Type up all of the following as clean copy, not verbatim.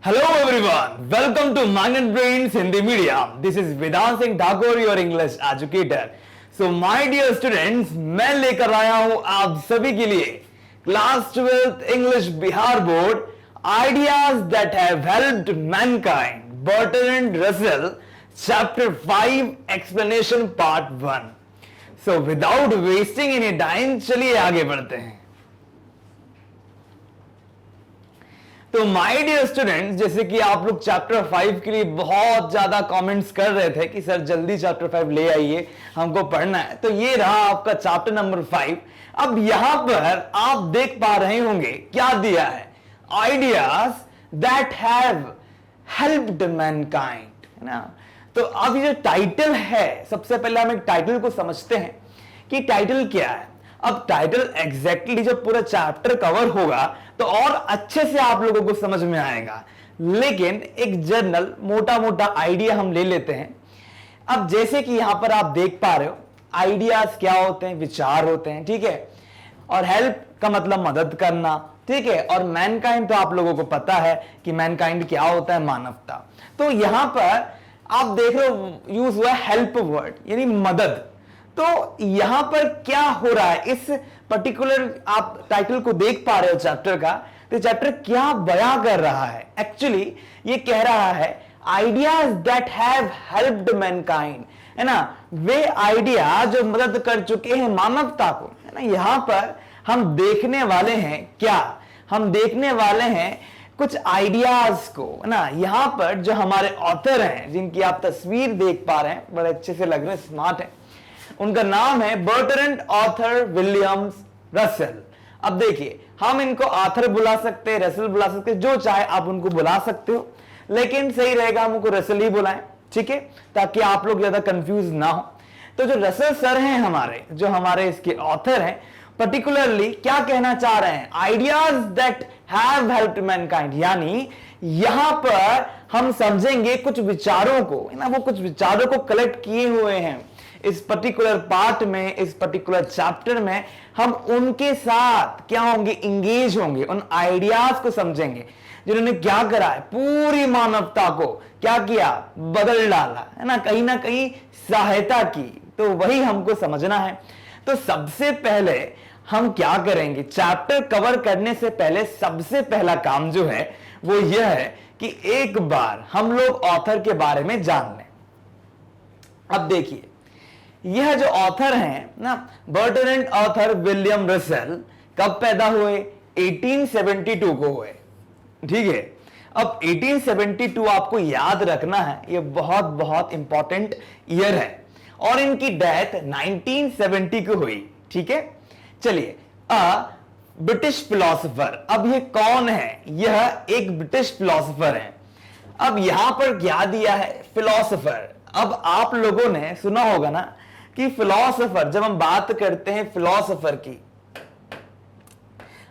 Hello everyone, welcome to Mind and Brains Hindi Media. This is Vedant Singh Thakur, your English educator. So my dear students, मैं लेकर आया हूं आप सभी के लिए class 12th English Bihar board Ideas that have helped mankind, Bertrand Russell, Chapter 5 Explanation Part 1. So without wasting any time, चलिए आगे बढ़ते हैं. तो माय डियर स्टूडेंट्स, जैसे कि आप लोग चैप्टर 5 के लिए बहुत ज्यादा कमेंट्स कर रहे थे कि सर जल्दी चैप्टर 5 ले आइए, हमको पढ़ना है, तो ये रहा आपका चैप्टर नंबर 5. अब यहां पर आप देख पा रहे होंगे क्या दिया है, ideas that have helped Mankind, है ना. तो अब ये जो टाइटल है, सबसे पहले हम एक टाइटल को समझते हैं कि टाइटल क्या है. अब टाइटल एग्जैक्टली जब पूरा चैप्टर कवर होगा तो और अच्छे से आप लोगों को समझ में आएगा, लेकिन एक जनरल मोटा मोटा आइडिया हम ले लेते हैं. अब जैसे कि यहां पर आप देख पा रहे हो, आइडियाज क्या होते हैं, विचार होते हैं, ठीक है, और हेल्प का मतलब मदद करना, ठीक है, और मैनकाइंड तो आप लोगों को पता है कि मैनकाइंड क्या होता है, मानवता. तो यहां पर आप देख रहे हो यूज हुआ हेल्प वर्ड, यानी मदद. तो यहां पर क्या हो रहा है, इस पर्टिकुलर आप टाइटल को देख पा रहे हो चैप्टर का, तो चैप्टर क्या बयां कर रहा है. एक्चुअली ये कह रहा है ideas that have helped Mankind, है ना, वे आइडिया जो मदद कर चुके हैं मानवता को, है ना. यहां पर हम देखने वाले हैं क्या, हम देखने वाले हैं कुछ आइडियाज को, है ना. यहां पर जो हमारे ऑथर हैं, जिनकी आप तस्वीर देख पा रहे हैं, बड़े अच्छे से लग रहे हैं, स्मार्ट है, उनका नाम है बर्ट्रैंड आर्थर विलियम्स रसेल. अब देखिए, हम इनको आर्थर बुला सकते हैं, रसेल बुला सकते हैं, जो चाहे आप उनको बुला सकते हो, लेकिन सही रहेगा हम उनको रसेल ही बुलाएं, ठीक है, ताकि आप लोग ज्यादा कंफ्यूज ना हो. तो जो रसेल सर हैं हमारे, जो हमारे इसके ऑथर हैं, पर्टिकुलरली क्या कहना चाह रहे हैं, ideas that have helped mankind, यानी यहां पर हम समझेंगे कुछ विचारों को, है ना, वो कुछ विचारों को कलेक्ट किए हुए हैं इस पर्टिकुलर पार्ट में, इस पर्टिकुलर चैप्टर में. हम उनके साथ क्या होंगे, इंगेज होंगे, उन आइडियाज को समझेंगे जिन्होंने क्या करा है, पूरी मानवता को क्या किया, बदल डाला, है ना कहीं सहायता की. तो वही हमको समझना है. तो सबसे पहले हम क्या करेंगे, चैप्टर कवर करने से पहले सबसे पहला काम जो है वो यह है कि एक बार हम लोग ऑथर के बारे में जान लें. अब देखिए, यह जो ऑथर हैं ना, बर्ट्रैंड आर्थर विलियम रसेल, कब पैदा हुए, 1872 को हुए, ठीक है. अब 1872 आपको याद रखना है, यह बहुत बहुत इंपॉर्टेंट ईयर है, और इनकी डेथ 1970 को हुई, ठीक है. चलिए, ब्रिटिश फिलोसोफर. अब ये कौन है, यह एक ब्रिटिश फिलोसोफर है. अब यहां पर क्या दिया है, फिलोसोफर. अब आप लोगों ने सुना होगा ना कि फिलोसोफर, जब हम बात करते हैं फिलोसोफर की,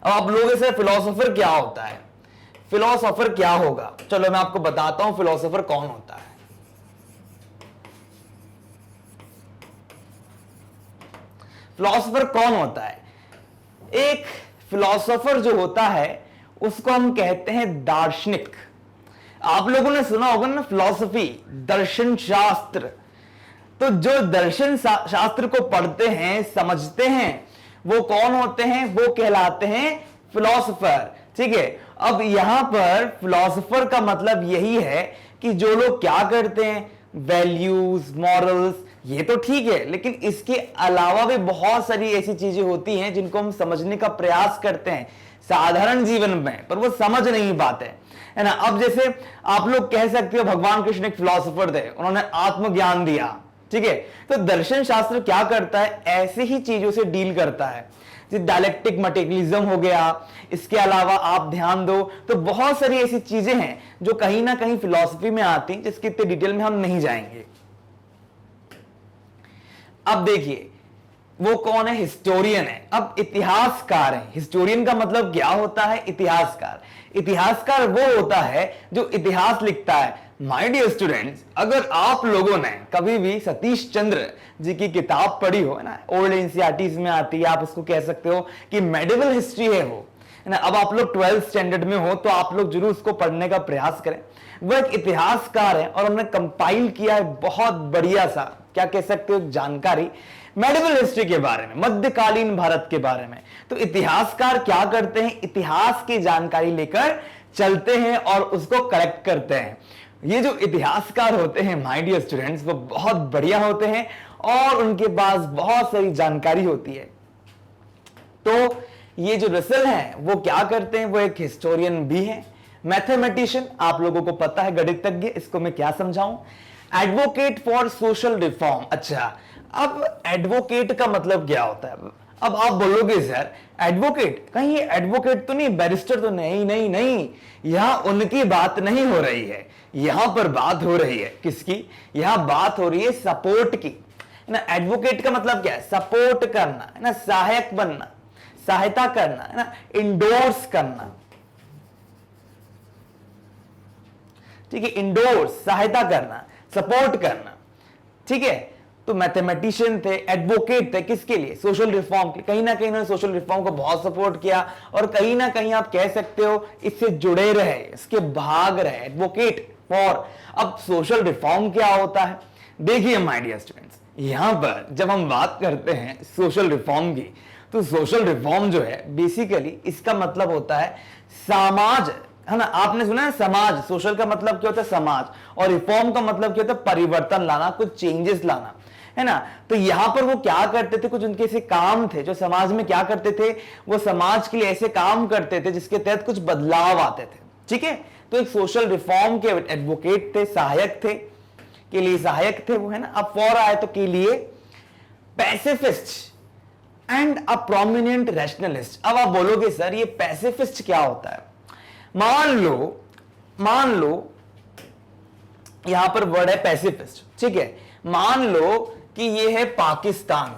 अब आप लोगों से फिलोसोफर क्या होता है, फिलोसोफर क्या होगा, चलो मैं आपको बताता हूं फिलोसोफर कौन होता है. फिलोसोफर कौन होता है, एक फिलोसोफर जो होता है उसको हम कहते हैं दार्शनिक. आप लोगों ने सुना होगा ना फिलॉसफी, दर्शन शास्त्र. तो जो दर्शन शास्त्र को पढ़ते हैं, समझते हैं, वो कौन होते हैं, वो कहलाते हैं फिलोसोफर, ठीक है. अब यहां पर फिलोसोफर का मतलब यही है कि जो लोग क्या करते हैं, वैल्यूज, मॉरल्स, ये तो ठीक है, लेकिन इसके अलावा भी बहुत सारी ऐसी चीजें होती हैं जिनको हम समझने का प्रयास करते हैं साधारण जीवन में, पर वो समझ नहीं पाते, है ना. अब जैसे आप लोग कह सकते हो भगवान कृष्ण एक फिलोसोफर थे, उन्होंने आत्मज्ञान दिया, ठीक है. तो दर्शन शास्त्र क्या करता है, ऐसे ही चीजों से डील करता है, जैसे डायलेक्टिक मटेरियलिज्म हो गया. इसके अलावा आप ध्यान दो तो बहुत सारी ऐसी चीजें हैं जो कहीं ना कहीं फिलॉसफी में आती, जिसके इतने डिटेल में हम नहीं जाएंगे. अब देखिए, वो कौन है, हिस्टोरियन है. अब इतिहासकार है. हिस्टोरियन का मतलब क्या होता है, इतिहासकार. इतिहासकार वो होता है जो इतिहास लिखता है. माय डियर स्टूडेंट्स, अगर आप लोगों ने कभी भी सतीश चंद्र जी की किताब पढ़ी हो ना, ओल्ड एनसीईआरटीज में आती है, आप उसको कह सकते हो कि मेडिवल हिस्ट्री है वो, है ना। अब आप लोग 12th स्टैंडर्ड में हो तो आप लोग जरूर उसको पढ़ने का प्रयास करें। वो एक इतिहासकार है और उन्होंने कंपाइल किया है बहुत बढ़िया सा, क्या कह सकते हो, जानकारी मेडिवल हिस्ट्री के बारे में, मध्यकालीन भारत के बारे में। तो इतिहासकार क्या करते हैं, इतिहास की जानकारी लेकर चलते हैं और उसको करेक्ट करते हैं। ये जो इतिहासकार होते हैं माय डियर स्टूडेंट्स, वो बहुत बढ़िया होते हैं और उनके पास बहुत सारी जानकारी होती है। तो ये जो रसल है वो क्या करते हैं, वो एक हिस्टोरियन भी है, मैथमेटिशियन, आप लोगों को पता है, गणितज्ञ, इसको मैं क्या समझाऊं, एडवोकेट फॉर सोशल रिफॉर्म। अच्छा, अब एडवोकेट का मतलब क्या होता है? अब आप बोलोगे सर एडवोकेट, कहीं ये एडवोकेट तो नहीं, बैरिस्टर तो नहीं, नहीं नहीं, यहां उनकी बात नहीं हो रही है, यहां पर बात हो रही है किसकी, यहां बात हो रही है सपोर्ट की, है ना। एडवोकेट का मतलब क्या है, सपोर्ट करना, है ना, सहायक बनना, सहायता करना, है ना, इंडोर्स करना, ठीक है, इंडोर्स, सहायता करना, सपोर्ट करना, ठीक है। तो मैथमेटिशियन थे, एडवोकेट थे, किसके लिए, सोशल रिफॉर्म के। कहीं ना कहीं उन्होंने सोशल रिफॉर्म को बहुत सपोर्ट किया और कहीं ना कहीं आप कह सकते हो इससे जुड़े रहे, इसके भाग रहे, एडवोकेट फॉर। अब सोशल रिफॉर्म क्या होता है, देखिए माय डियर स्टूडेंट्स, यहां पर जब हम बात करते हैं सोशल रिफॉर्म की, तो सोशल रिफॉर्म जो है बेसिकली इसका मतलब होता है समाज, है ना। आपने सुना है समाज, सोशल का मतलब क्या होता है समाज, और रिफॉर्म का मतलब क्या होता है परिवर्तन लाना, कुछ चेंजेस लाना, है ना। तो यहां पर वो क्या करते थे, कुछ उनके ऐसे काम थे जो समाज में क्या करते थे, वो समाज के लिए ऐसे काम करते थे जिसके तहत कुछ बदलाव आते थे, ठीक है। तो एक सोशल रिफॉर्म के एडवोकेट थे, सहायक थे, के लिए सहायक थे वो, है ना। अब फॉर आए तो के लिए pacifist and a prominent rationalist. अब आप बोलोगे सर ये पैसिफिस्ट क्या होता है, मान लो यहां पर वर्ड है पैसिफिस्ट, ठीक है। मान लो कि ये है पाकिस्तान,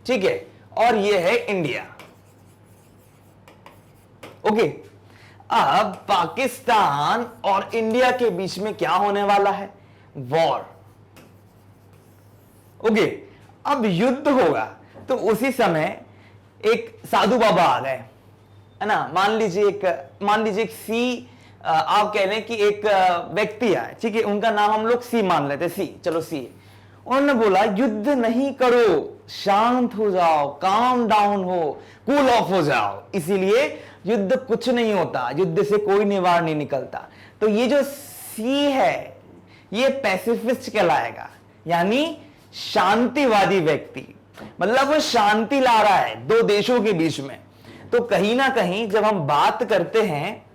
ठीक है, और ये है इंडिया, ओके। अब पाकिस्तान और इंडिया के बीच में क्या होने वाला है, वॉर, ओके। अब युद्ध होगा तो उसी समय एक साधु बाबा आ गए, है ना। मान लीजिए एक सी, आप कह रहे हैं कि एक व्यक्ति आए, ठीक है, उनका नाम हम लोग सी मान लेते, सी, चलो सी। उन्होंने बोला युद्ध नहीं करो, शांत हो जाओ, काम डाउन हो, कूल ऑफ हो जाओ, इसीलिए युद्ध कुछ नहीं होता, युद्ध से कोई निवार नहीं निकलता। तो ये जो सी है ये पैसिफिस्ट कहलाएगा, यानी शांतिवादी व्यक्ति, मतलब वो शांति ला रहा है दो देशों के बीच में। तो कहीं ना कहीं जब हम बात करते हैं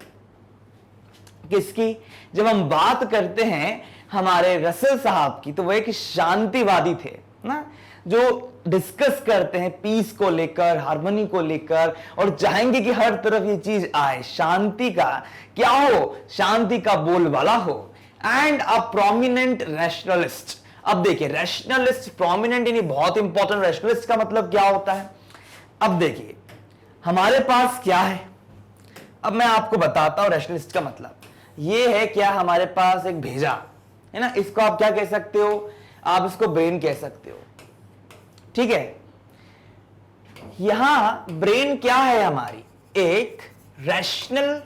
किसकी, जब हम बात करते हैं हमारे रसल साहब की, तो वो एक शांतिवादी थे ना, जो डिस्कस करते हैं पीस को लेकर, हार्मनी को लेकर, और चाहेंगे कि हर तरफ ये चीज आए, शांति का क्या हो, शांति का बोलबाला हो। And a prominent rationalist. अब देखिए रैशनलिस्ट, प्रोमिनेंट यानी बहुत इंपॉर्टेंट, रैशनलिस्ट का मतलब क्या होता है। अब देखिए हमारे पास क्या है, अब मैं आपको बताता हूं रैशनलिस्ट का मतलब ये है क्या, हमारे पास एक भेजा है ना, इसको आप क्या कह सकते हो, आप इसको ब्रेन कह सकते हो, ठीक है। यहां ब्रेन क्या है, हमारी एक रैशनल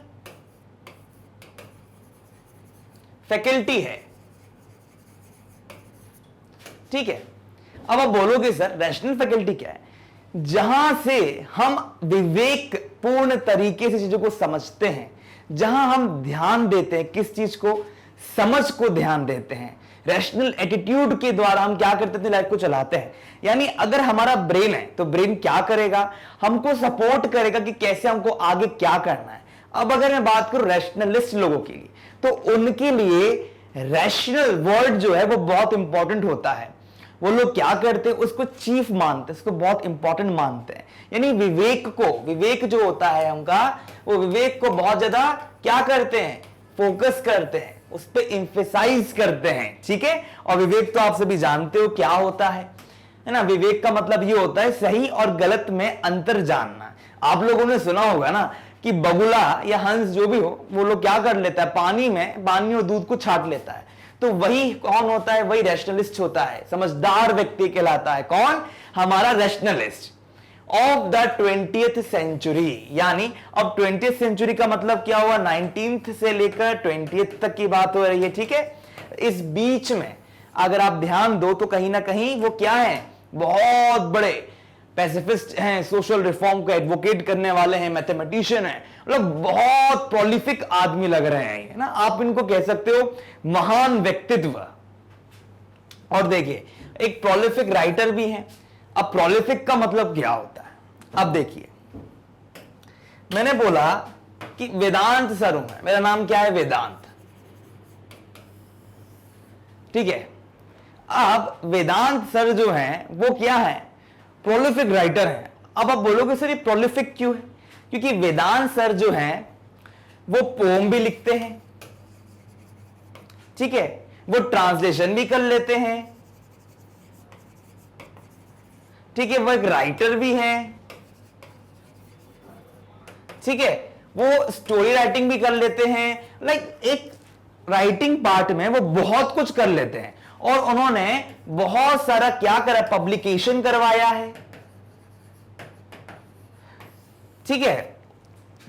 फैकल्टी है, ठीक है। अब आप बोलोगे सर रैशनल फैकल्टी क्या है, जहां से हम विवेक पूर्ण तरीके से चीजों को समझते हैं, जहां हम ध्यान देते हैं किस चीज को, समझ को ध्यान देते हैं, रैशनल एटीट्यूड के द्वारा हम क्या करते थे, लाइफ को चलाते हैं। यानी अगर हमारा ब्रेन है तो ब्रेन क्या करेगा, हमको सपोर्ट करेगा कि कैसे हमको आगे क्या करना है। अब अगर मैं बात करूं रैशनलिस्ट लोगों के लिए, तो उनके लिए रैशनल वर्ड जो है वो बहुत इंपॉर्टेंट होता है। वो लोग क्या करते हैं, उसको चीफ मानते हैं, उसको बहुत इंपॉर्टेंट मानते हैं। यानी विवेक को, विवेक जो होता है उनका, वो विवेक को बहुत ज्यादा क्या करते हैं, फोकस करते हैं, उस पर इंफेसाइज करते हैं, ठीक है। और विवेक तो आप सभी जानते हो क्या होता है ना। विवेक का मतलब ये होता है सही और गलत में अंतर जानना। आप लोगों ने सुना होगा ना कि बगुला या हंस जो भी हो, वो लोग क्या कर लेता है, पानी और दूध को छाट लेता है। तो वही कौन होता है, वही रैशनलिस्ट होता है, समझदार व्यक्ति कहलाता है। कौन, हमारा rationalist. Of the 20th century. यानी अब 20th सेंचुरी का मतलब क्या हुआ, 19th से लेकर 20th तक की बात हो रही है, ठीक है। इस बीच में अगर आप ध्यान दो तो कहीं ना कहीं वो क्या है, बहुत बड़े पैसिफिस्ट हैं, सोशल रिफॉर्म को एडवोकेट करने वाले हैं, मैथमेटिशियन हैं, मतलब बहुत प्रोलिफिक आदमी लग रहे हैं, है ना। आप इनको कह सकते हो महान व्यक्तित्व। और देखिए एक प्रोलिफिक राइटर भी है। अब प्रोलिफिक का मतलब क्या होता है, अब देखिए मैंने बोला कि वेदांत सर हूं मैं, मेरा नाम क्या है, वेदांत, ठीक है। अब वेदांत सर जो हैं वो क्या है, प्रोलिफिक राइटर हैं। अब आप बोलोगे सर ये प्रोलिफिक क्यों है, क्योंकि वेदांत सर जो हैं वो पोम भी लिखते हैं, ठीक है, वो ट्रांसलेशन भी कर लेते हैं, ठीक है, वो एक राइटर भी हैं, ठीक है, वो स्टोरी राइटिंग भी कर लेते हैं, लाइक एक राइटिंग पार्ट में वो बहुत कुछ कर लेते हैं। और उन्होंने बहुत सारा क्या करा, पब्लिकेशन करवाया है, ठीक है।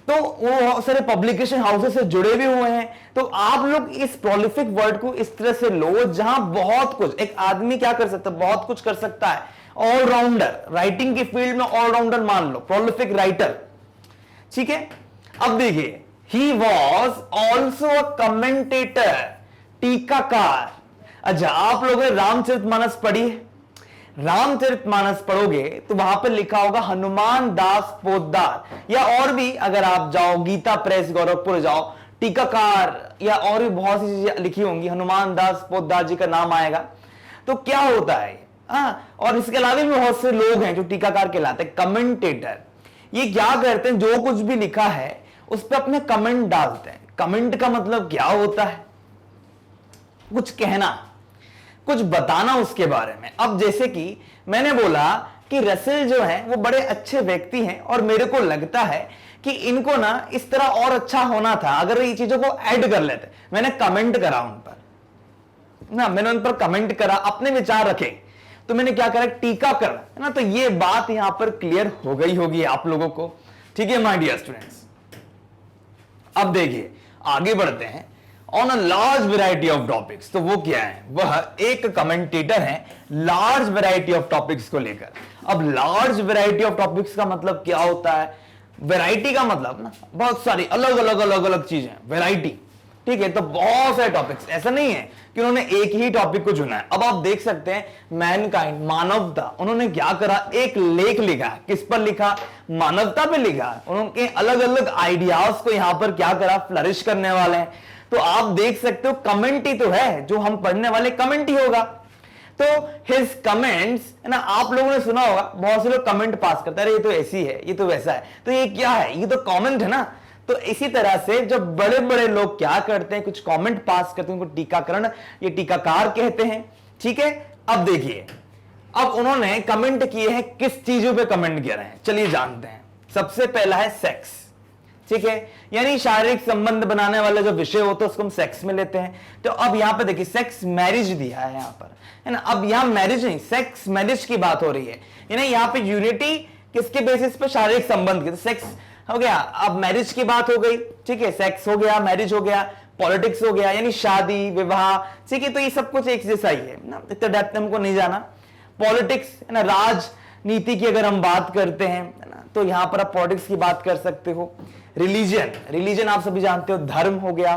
तो वो बहुत सारे पब्लिकेशन हाउसेस से जुड़े भी हुए हैं। तो आप लोग इस प्रोलिफिक वर्ड को इस तरह से लो जहां बहुत कुछ, एक आदमी क्या कर सकता है, बहुत कुछ कर सकता है, ऑलराउंडर, राइटिंग की फील्ड में ऑलराउंडर मान लो, प्रोलिफिक राइटर, ठीक है। अब देखिए he was also a commentator, टीकाकार। अच्छा आप लोगों ने रामचरितमानस पढ़ी है, रामचरितमानस पढ़ोगे तो वहां पर लिखा होगा हनुमान दास पोद्दार, या और भी अगर आप जाओ गीता प्रेस गोरखपुर जाओ, टीकाकार या और भी बहुत सी चीजें लिखी होंगी, हनुमान दास पोद्दार जी का नाम आएगा। तो क्या होता है, और इसके अलावा भी बहुत से लोग हैं जो टीकाकार कहलाते हैं, कमेंटेटर। ये क्या करते हैं, जो कुछ भी लिखा है उस पर अपने कमेंट डालते हैं। कमेंट का मतलब क्या होता है, कुछ कहना, कुछ बताना उसके बारे में। अब जैसे कि मैंने बोला कि रसेल जो है वो बड़े अच्छे व्यक्ति हैं और मेरे को लगता है कि इनको ना इस तरह और अच्छा होना था अगर ये चीजों को ऐड कर लेते। मैंने कमेंट करा उन पर ना, मैंने उन पर कमेंट करा, अपने विचार रखे, तो मैंने क्या करा, टीका करा, है ना। तो ये बात यहां पर क्लियर हो गई होगी आप लोगों को, ठीक है माय डियर स्टूडेंट्स। अब देखिए आगे बढ़ते हैं, on a large variety of topics. तो वो क्या है, वह एक कमेंटेटर है लार्ज वेराइटी ऑफ टॉपिक्स को लेकर। अब लार्ज वेराइटी ऑफ टॉपिक्स का मतलब क्या होता है, वेराइटी का मतलब ना बहुत सारी अलग अलग चीजें, वेराइटी, ठीक है। तो बहुत सारे टॉपिक्स, ऐसा नहीं है कि उन्होंने एक ही टॉपिक को चुना है। अब आप देख सकते हैं मैनकाइंड, मानवता, उन्होंने क्या करा, एक लेख लिखा। किस पर लिखा, मानवता पे लिखा। उनके अलग अलग आइडियाज को यहां पर क्या करा, फ्लरिश करने वाले हैं। तो आप देख सकते हो कमेंट ही तो है, जो हम पढ़ने वाले कमेंट ही होगा। तो हिज कमेंट्स, है ना, आप लोगों ने सुना होगा बहुत से लोग कमेंट पास करते हैं, अरे ये तो ऐसी है, ये तो वैसा है, तो ये क्या है, ये तो कमेंट है ना। तो इसी तरह से जब बड़े बड़े लोग क्या करते हैं, कुछ कमेंट पास करते हैं, उनको टीकाकरण, ये टीकाकार कहते हैं, ठीक है। अब देखिए, अब उन्होंने कमेंट किए हैं, किस चीजों पे कमेंट किए हैं, चलिए जानते हैं। सबसे पहला है सेक्स, ठीक है, यानी शारीरिक संबंध बनाने वाला जो विषय होता है उसको हम सेक्स में लेते हैं। तो अब यहां पे देखिए सेक्स मैरिज दिया है यहां पर, है ना। अब यहां मैरिज नहीं, सेक्स मैरिज की बात हो रही है, यानी यहां पे यूनिटी किसके बेसिस पे, शारीरिक संबंध के। तो सेक्स हो गया, अब मैरिज की बात हो गई, ठीक है, सेक्स हो गया, मैरिज हो गया, पॉलिटिक्स हो गया, यानी शादी विवाह, ठीक है। तो ये सब कुछ एक जैसा ही है ना, इतना डेप्थ हमको नहीं जाना। पॉलिटिक्स, है ना, राजनीति की अगर हम बात करते हैं, है ना, तो यहां पर आप पॉलिटिक्स की बात कर सकते हो। रिलीजन, रिलीजन आप सभी जानते हो धर्म हो गया।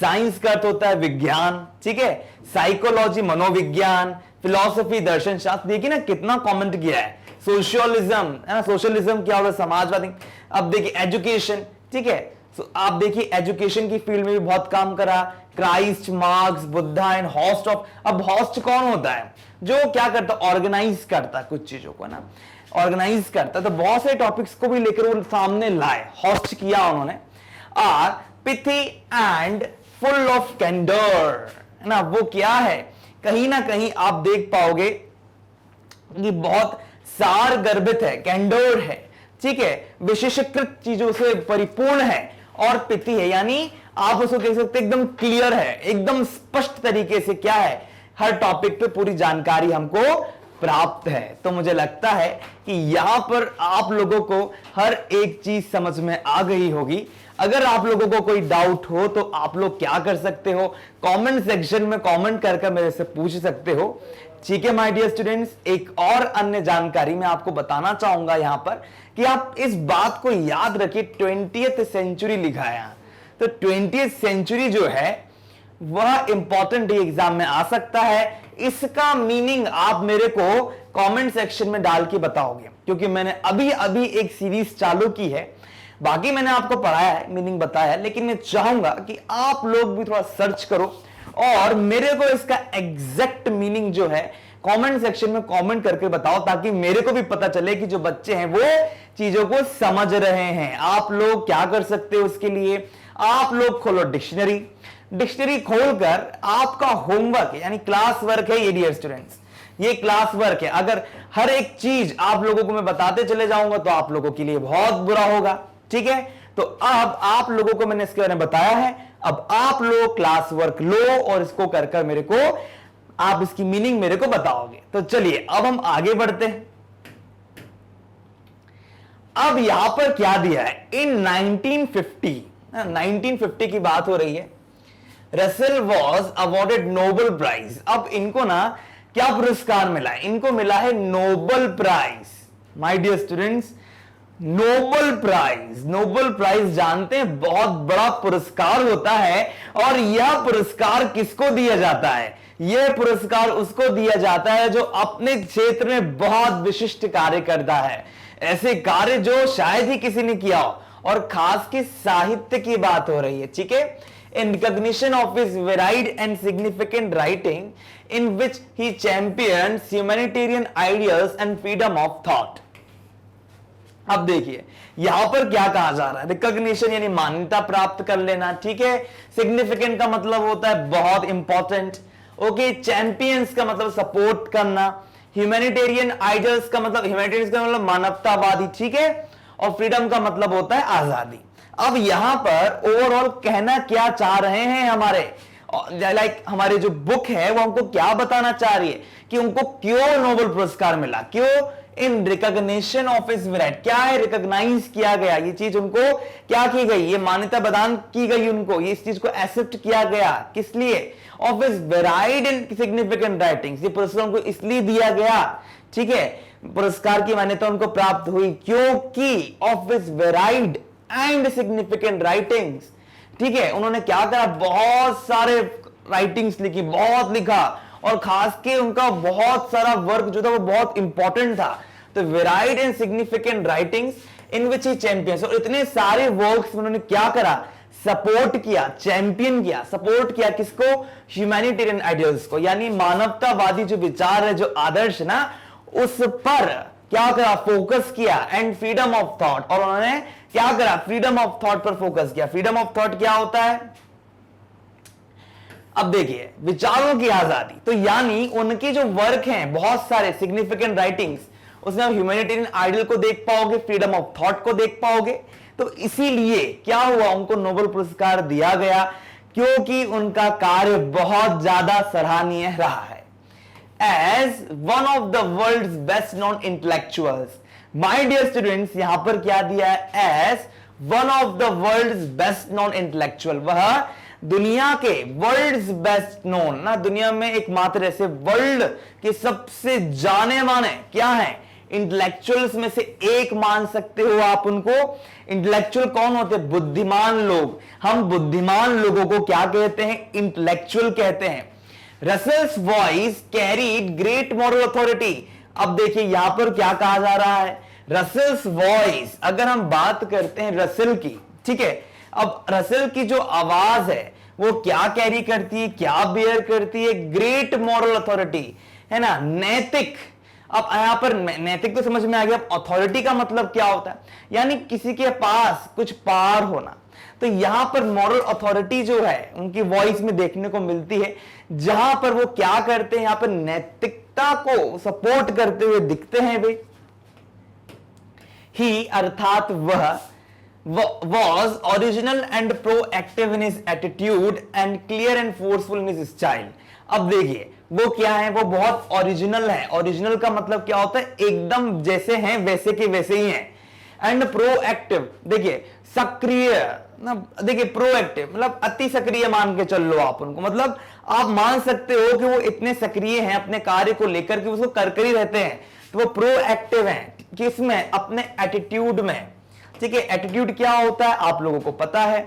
साइंस का अर्थ होता है विज्ञान, ठीक है। साइकोलॉजी मनोविज्ञान, फिलॉसफी दर्शन शास्त्र, देखिए ना कितना कमेंट किया है। सोशलिज्म, है ना, सोशलिज्म क्या होता है, समाजवादी। अब देखिए एजुकेशन, ठीक है, तो आप देखिए एजुकेशन की फील्ड में भी बहुत काम करा। Christ, marks, Buddha and host of. अब हॉस्ट कौन होता है, जो क्या करता, ऑर्गेनाइज करता है कुछ चीजों को ना, ऑर्गेनाइज करता है। तो बहुत सारे टॉपिक्स को भी लेकर वो सामने लाए, होस्ट किया उन्होंने। Are pithy and full of कैंडर, है ना, वो क्या है, कहीं ना कहीं आप देख पाओगे कि बहुत सार गर्भित है, कैंडोर है, ठीक है, विशेषकृत चीजों से परिपूर्ण है। और पिथी है, यानी आप उसको कह सकते एकदम क्लियर है, एकदम स्पष्ट तरीके से क्या है, हर टॉपिक पे पूरी जानकारी हमको प्राप्त है। तो मुझे लगता है कि यहां पर आप लोगों को हर एक चीज समझ में आ गई होगी। अगर आप लोगों को कोई डाउट हो तो आप लोग क्या कर सकते हो, कमेंट सेक्शन में कमेंट करके मेरे से पूछ सकते हो। ठीक है माय डियर स्टूडेंट्स, एक और अन्य जानकारी मैं आपको बताना चाहूंगा यहां पर कि आप इस बात को याद रखिए, 20th सेंचुरी लिखा है। तो 20th सेंचुरी जो है वह इंपॉर्टेंट एग्जाम में आ सकता है। इसका मीनिंग आप मेरे को कमेंट सेक्शन में डाल के बताओगे, क्योंकि मैंने अभी अभी एक सीरीज चालू की है। बाकी मैंने आपको पढ़ाया है, मीनिंग बताया है, लेकिन मैं चाहूंगा कि आप लोग भी थोड़ा सर्च करो और मेरे को इसका एग्जैक्ट मीनिंग जो है कमेंट सेक्शन में कमेंट करके बताओ, ताकि मेरे को भी पता चले कि जो बच्चे हैं वो चीजों को समझ रहे हैं। आप लोग क्या कर सकते हो उसके लिए, आप लोग खोलो डिक्शनरी खोलकर आपका होमवर्क यानी क्लास वर्क है ये डियर स्टूडेंट्स, ये क्लास वर्क है। अगर हर एक चीज आप लोगों को मैं बताते चले जाऊंगा तो आप लोगों के लिए बहुत बुरा होगा। ठीक है, तो अब आप लोगों को मैंने इसके बारे में बताया है, अब आप लोग क्लास वर्क लो और इसको कर कर मेरे को आप इसकी मीनिंग मेरे को बताओगे। तो चलिए अब हम आगे बढ़ते हैं। अब यहां पर क्या दिया है, इन 1950 की बात हो रही है, Russell was awarded Nobel prize. अब इनको ना क्या पुरस्कार मिला है, इनको मिला है Nobel prize. My dear students, Nobel prize जानते हैं बहुत बड़ा पुरस्कार होता है, और यह पुरस्कार किसको दिया जाता है, यह पुरस्कार उसको दिया जाता है जो अपने क्षेत्र में बहुत विशिष्ट कार्य करता है, ऐसे कार्य जो शायद ही किसी ने किया हो, और खास के साहित्य की बात हो रही है। ठीक है, in recognition of his varied and significant writing in which he champions humanitarian ideas and freedom of thought। अब देखिए यहां पर क्या कहा जा रहा है, रिकॉग्निशन यानी मान्यता प्राप्त कर लेना। ठीक है, सिग्निफिकेंट का मतलब होता है बहुत इंपॉर्टेंट। ओके, चैंपियंस का मतलब सपोर्ट करना, ह्यूमैनिटेरियन आइडियल्स का मतलब मानवतावादी। ठीक है, और फ्रीडम का मतलब होता है आजादी। अब यहां पर ओवरऑल कहना क्या चाह रहे हैं हमारे जो बुक है वो हमको क्या बताना चाह रही है कि उनको क्यों नोबेल पुरस्कार मिला, क्यों, in recognition of his variety, क्या है, रिकॉग्नाइज किया गया, ये चीज उनको क्या की गई, ये मान्यता प्रदान की गई उनको, ये इस चीज को एक्सेप्ट किया गया, किस लिए, of his varied and significant writings, ये पुरस्कार उनको इसलिए दिया गया। ठीक है, पुरस्कार की मान्यता उनको प्राप्त हुई क्योंकि of his varied and significant writings. ठीक है, उन्होंने क्या करा, बहुत सारे राइटिंग्स लिखी, बहुत लिखा, और खास के उनका बहुत सारा वर्क जो था वो बहुत इंपॉर्टेंट था। तो varied and significant writings in which he champions, और इतने सारे वर्क्स उन्होंने क्या करा, सपोर्ट किया, चैंपियन किया, सपोर्ट किया किसको, ह्यूमैनिटेरियन आइडियल्स को, यानी मानवतावादी जो विचार है, जो आदर्श ना, उस पर क्या करा, फोकस किया, एंड फ्रीडम ऑफ थॉट, और उन्होंने क्या करा, फ्रीडम ऑफ थॉट पर फोकस किया। फ्रीडम ऑफ थॉट क्या होता है, अब देखिए, विचारों की आजादी। तो यानी उनके जो वर्क हैं बहुत सारे सिग्निफिकेंट राइटिंग्स, उसमें आप ह्यूमैनिटेरियन आइडियल को देख पाओगे, फ्रीडम ऑफ थॉट को देख पाओगे। तो इसीलिए क्या हुआ, उनको नोबेल पुरस्कार दिया गया क्योंकि उनका कार्य बहुत ज्यादा सराहनीय रहा है। As one of the world's best known intellectuals, my dear students, यहां पर क्या दिया है, as one of the world's best known intellectual, वह दुनिया के वर्ल्ड्स बेस्ट नोन ना, दुनिया में एकमात्र ऐसे वर्ल्ड के सबसे जाने माने क्या है, इंटेलेक्चुअल्स में से एक मान सकते हो आप उनको। इंटेलेक्चुअल कौन होते हैं, बुद्धिमान लोग। हम बुद्धिमान लोगों को क्या कहते हैं, इंटेलेक्चुअल कहते हैं। Russell's voice carried great moral authority. अब देखिए यहां पर क्या कहा जा रहा है, रसेल्स वॉइस, अगर हम बात करते हैं रसेल की, ठीक है, अब रसेल की जो आवाज है वो क्या कैरी करती है, क्या बेयर करती है, ग्रेट मॉरल अथॉरिटी, है ना, नैतिक। अब यहां पर नैतिक तो समझ में आ गया, अथॉरिटी का मतलब क्या होता है, यानी किसी के पास कुछ पावर होना। तो यहां पर मॉरल अथॉरिटी जो है उनकी वॉइस में देखने को मिलती है, जहां पर वो क्या करते हैं, यहां पर नैतिकता को सपोर्ट करते हुए दिखते हैं वे। ही अर्थात वह was original and proactive in his attitude and clear and forceful in his style। अब देखिए वो क्या है, वो बहुत ओरिजिनल है। ओरिजिनल का मतलब क्या होता है, एकदम जैसे हैं वैसे के वैसे ही हैं। एंड प्रोएक्टिव, देखिए सक्रिय ना, देखिए प्रोएक्टिव मतलब अति सक्रिय मान के चल लो आप उनको, मतलब आप मान सकते हो कि वो इतने सक्रिय हैं अपने कार्य को लेकर के उसको कर ही रहते हैं। तो वो प्रोएक्टिव हैं किसमें, अपने एटीट्यूड में। ठीक है, एटीट्यूड क्या होता है आप लोगों को पता है।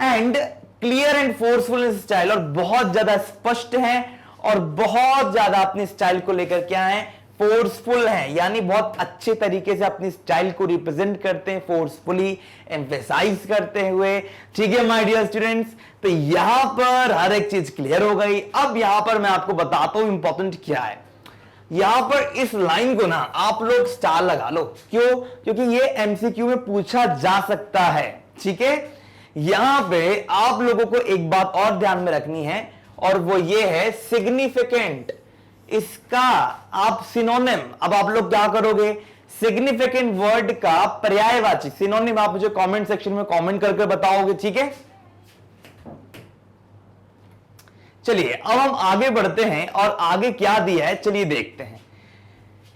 And clear and forceful in style, और बहुत ज्यादा स्पष्ट हैं और बहुत ज्यादा अपनी स्टाइल को लेकर क्या है, फोर्सफुल है, यानी बहुत अच्छे तरीके से अपनी स्टाइल को रिप्रेजेंट करते हैं, फोर्सफुली एम्फेसाइज करते हुए। ठीक है माय डियर स्टूडेंट्स, तो यहां पर हर एक चीज क्लियर हो गई। अब यहां पर मैं आपको बताता हूं इंपॉर्टेंट क्या है। यहां पर इस लाइन को ना आप लोग स्टार लगा लो, क्यों, क्योंकि ये एमसीक्यू में पूछा जा सकता है। ठीक है, यहां पे आप लोगों को एक बात और ध्यान में रखनी है, और वो ये है सिग्निफिकेंट। इसका आप सिनोनिम, अब आप लोग क्या करोगे, सिग्निफिकेंट वर्ड का पर्यायवाची सिनोनिम आप मुझे कमेंट सेक्शन में कमेंट करके बताओगे। ठीक है, चलिए अब हम आगे बढ़ते हैं और आगे क्या दिया है चलिए देखते हैं।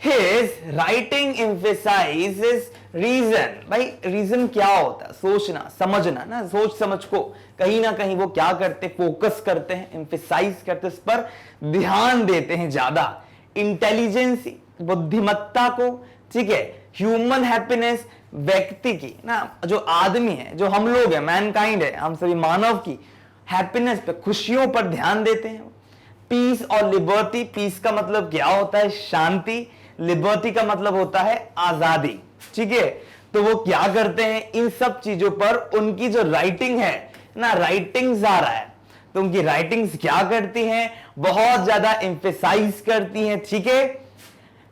His writing emphasizes reason, भाई रीजन क्या होता है, सोचना समझना ना, सोच समझ को कहीं ना कहीं वो क्या करते, फोकस करते हैं, एम्फेसाइज करते हैं, उस पर ध्यान देते हैं ज्यादा। इंटेलिजेंस, बुद्धिमत्ता को, ठीक है, ह्यूमन हैप्पीनेस, व्यक्ति की ना, जो आदमी है, जो हम लोग हैं, मैनकाइंड है, हम सभी मानव की हैप्पीनेस पे, खुशियों पर ध्यान देते हैं। पीस और लिबर्टी, पीस का मतलब क्या होता है, शांति, लिबर्टी का मतलब होता है आजादी। ठीक है, तो वो क्या करते हैं, इन सब चीजों पर उनकी जो राइटिंग है ना, राइटिंग्स आ रहा है, तो उनकी राइटिंग्स क्या करती हैं, बहुत ज्यादा एम्फेसाइज करती हैं। ठीक है,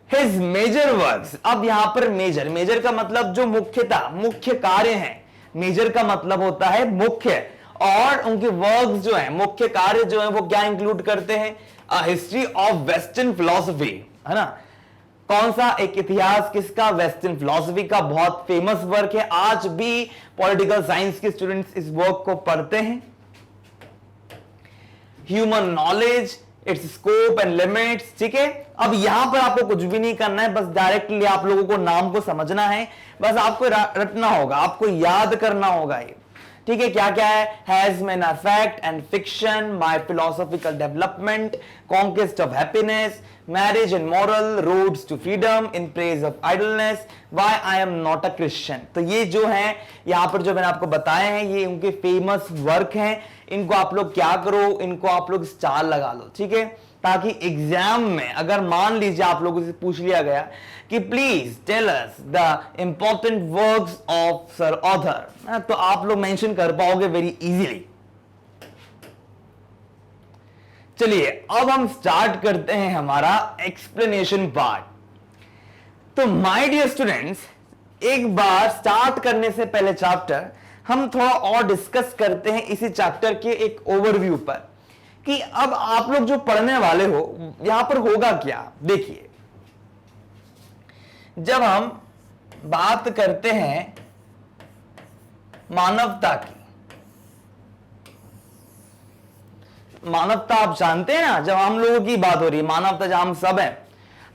हिज मेजर वर्क्स, अब यहां पर मेजर, मेजर का मतलब जो मुख्यता, मुख्य कार्य है, मेजर का मतलब होता है मुख्य, और उनके वर्क्स जो है, मुख्य कार्य जो है, वो क्या इंक्लूड करते हैं, a history of western philosophy, है ना। कौन सा, एक इतिहास किसका, वेस्टर्न फिलॉसफी का, बहुत फेमस वर्क है, आज भी पॉलिटिकल साइंस के स्टूडेंट्स इस वर्क को पढ़ते हैं। Human knowledge, it's scope and limits. ठीक है, अब यहां पर आपको कुछ भी नहीं करना है, बस डायरेक्टली आप लोगों को नाम को समझना है, बस आपको रटना होगा, आपको याद करना होगा ये। ठीक है, क्या क्या है, has man fact and fiction, my philosophical development, conquest of happiness, marriage and moral, roads to freedom, in praise of idleness, why I am not a Christian. तो ये जो है यहां पर जो मैंने आपको बताए हैं, ये उनके फेमस वर्क हैं। इनको आप लोग क्या करो, इनको आप लोग स्टार लगा लो। ठीक है, ताकि एग्जाम में अगर मान लीजिए आप लोगों से पूछ लिया गया कि please tell us the important works of sir author, तो आप लोग मेंशन कर पाओगे वेरी इजीली। चलिए अब हम स्टार्ट करते हैं हमारा एक्सप्लेनेशन पार्ट। तो माय डियर स्टूडेंट्स, एक बार स्टार्ट करने से पहले चैप्टर हम थोड़ा और डिस्कस करते हैं इसी चैप्टर के एक ओवरव्यू पर, कि अब आप लोग जो पढ़ने वाले हो यहां पर होगा क्या। देखिए, जब हम बात करते हैं मानवता की, मानवता आप जानते हैं ना, जब हम लोगों की बात हो रही है, मानवता जब हम सब हैं,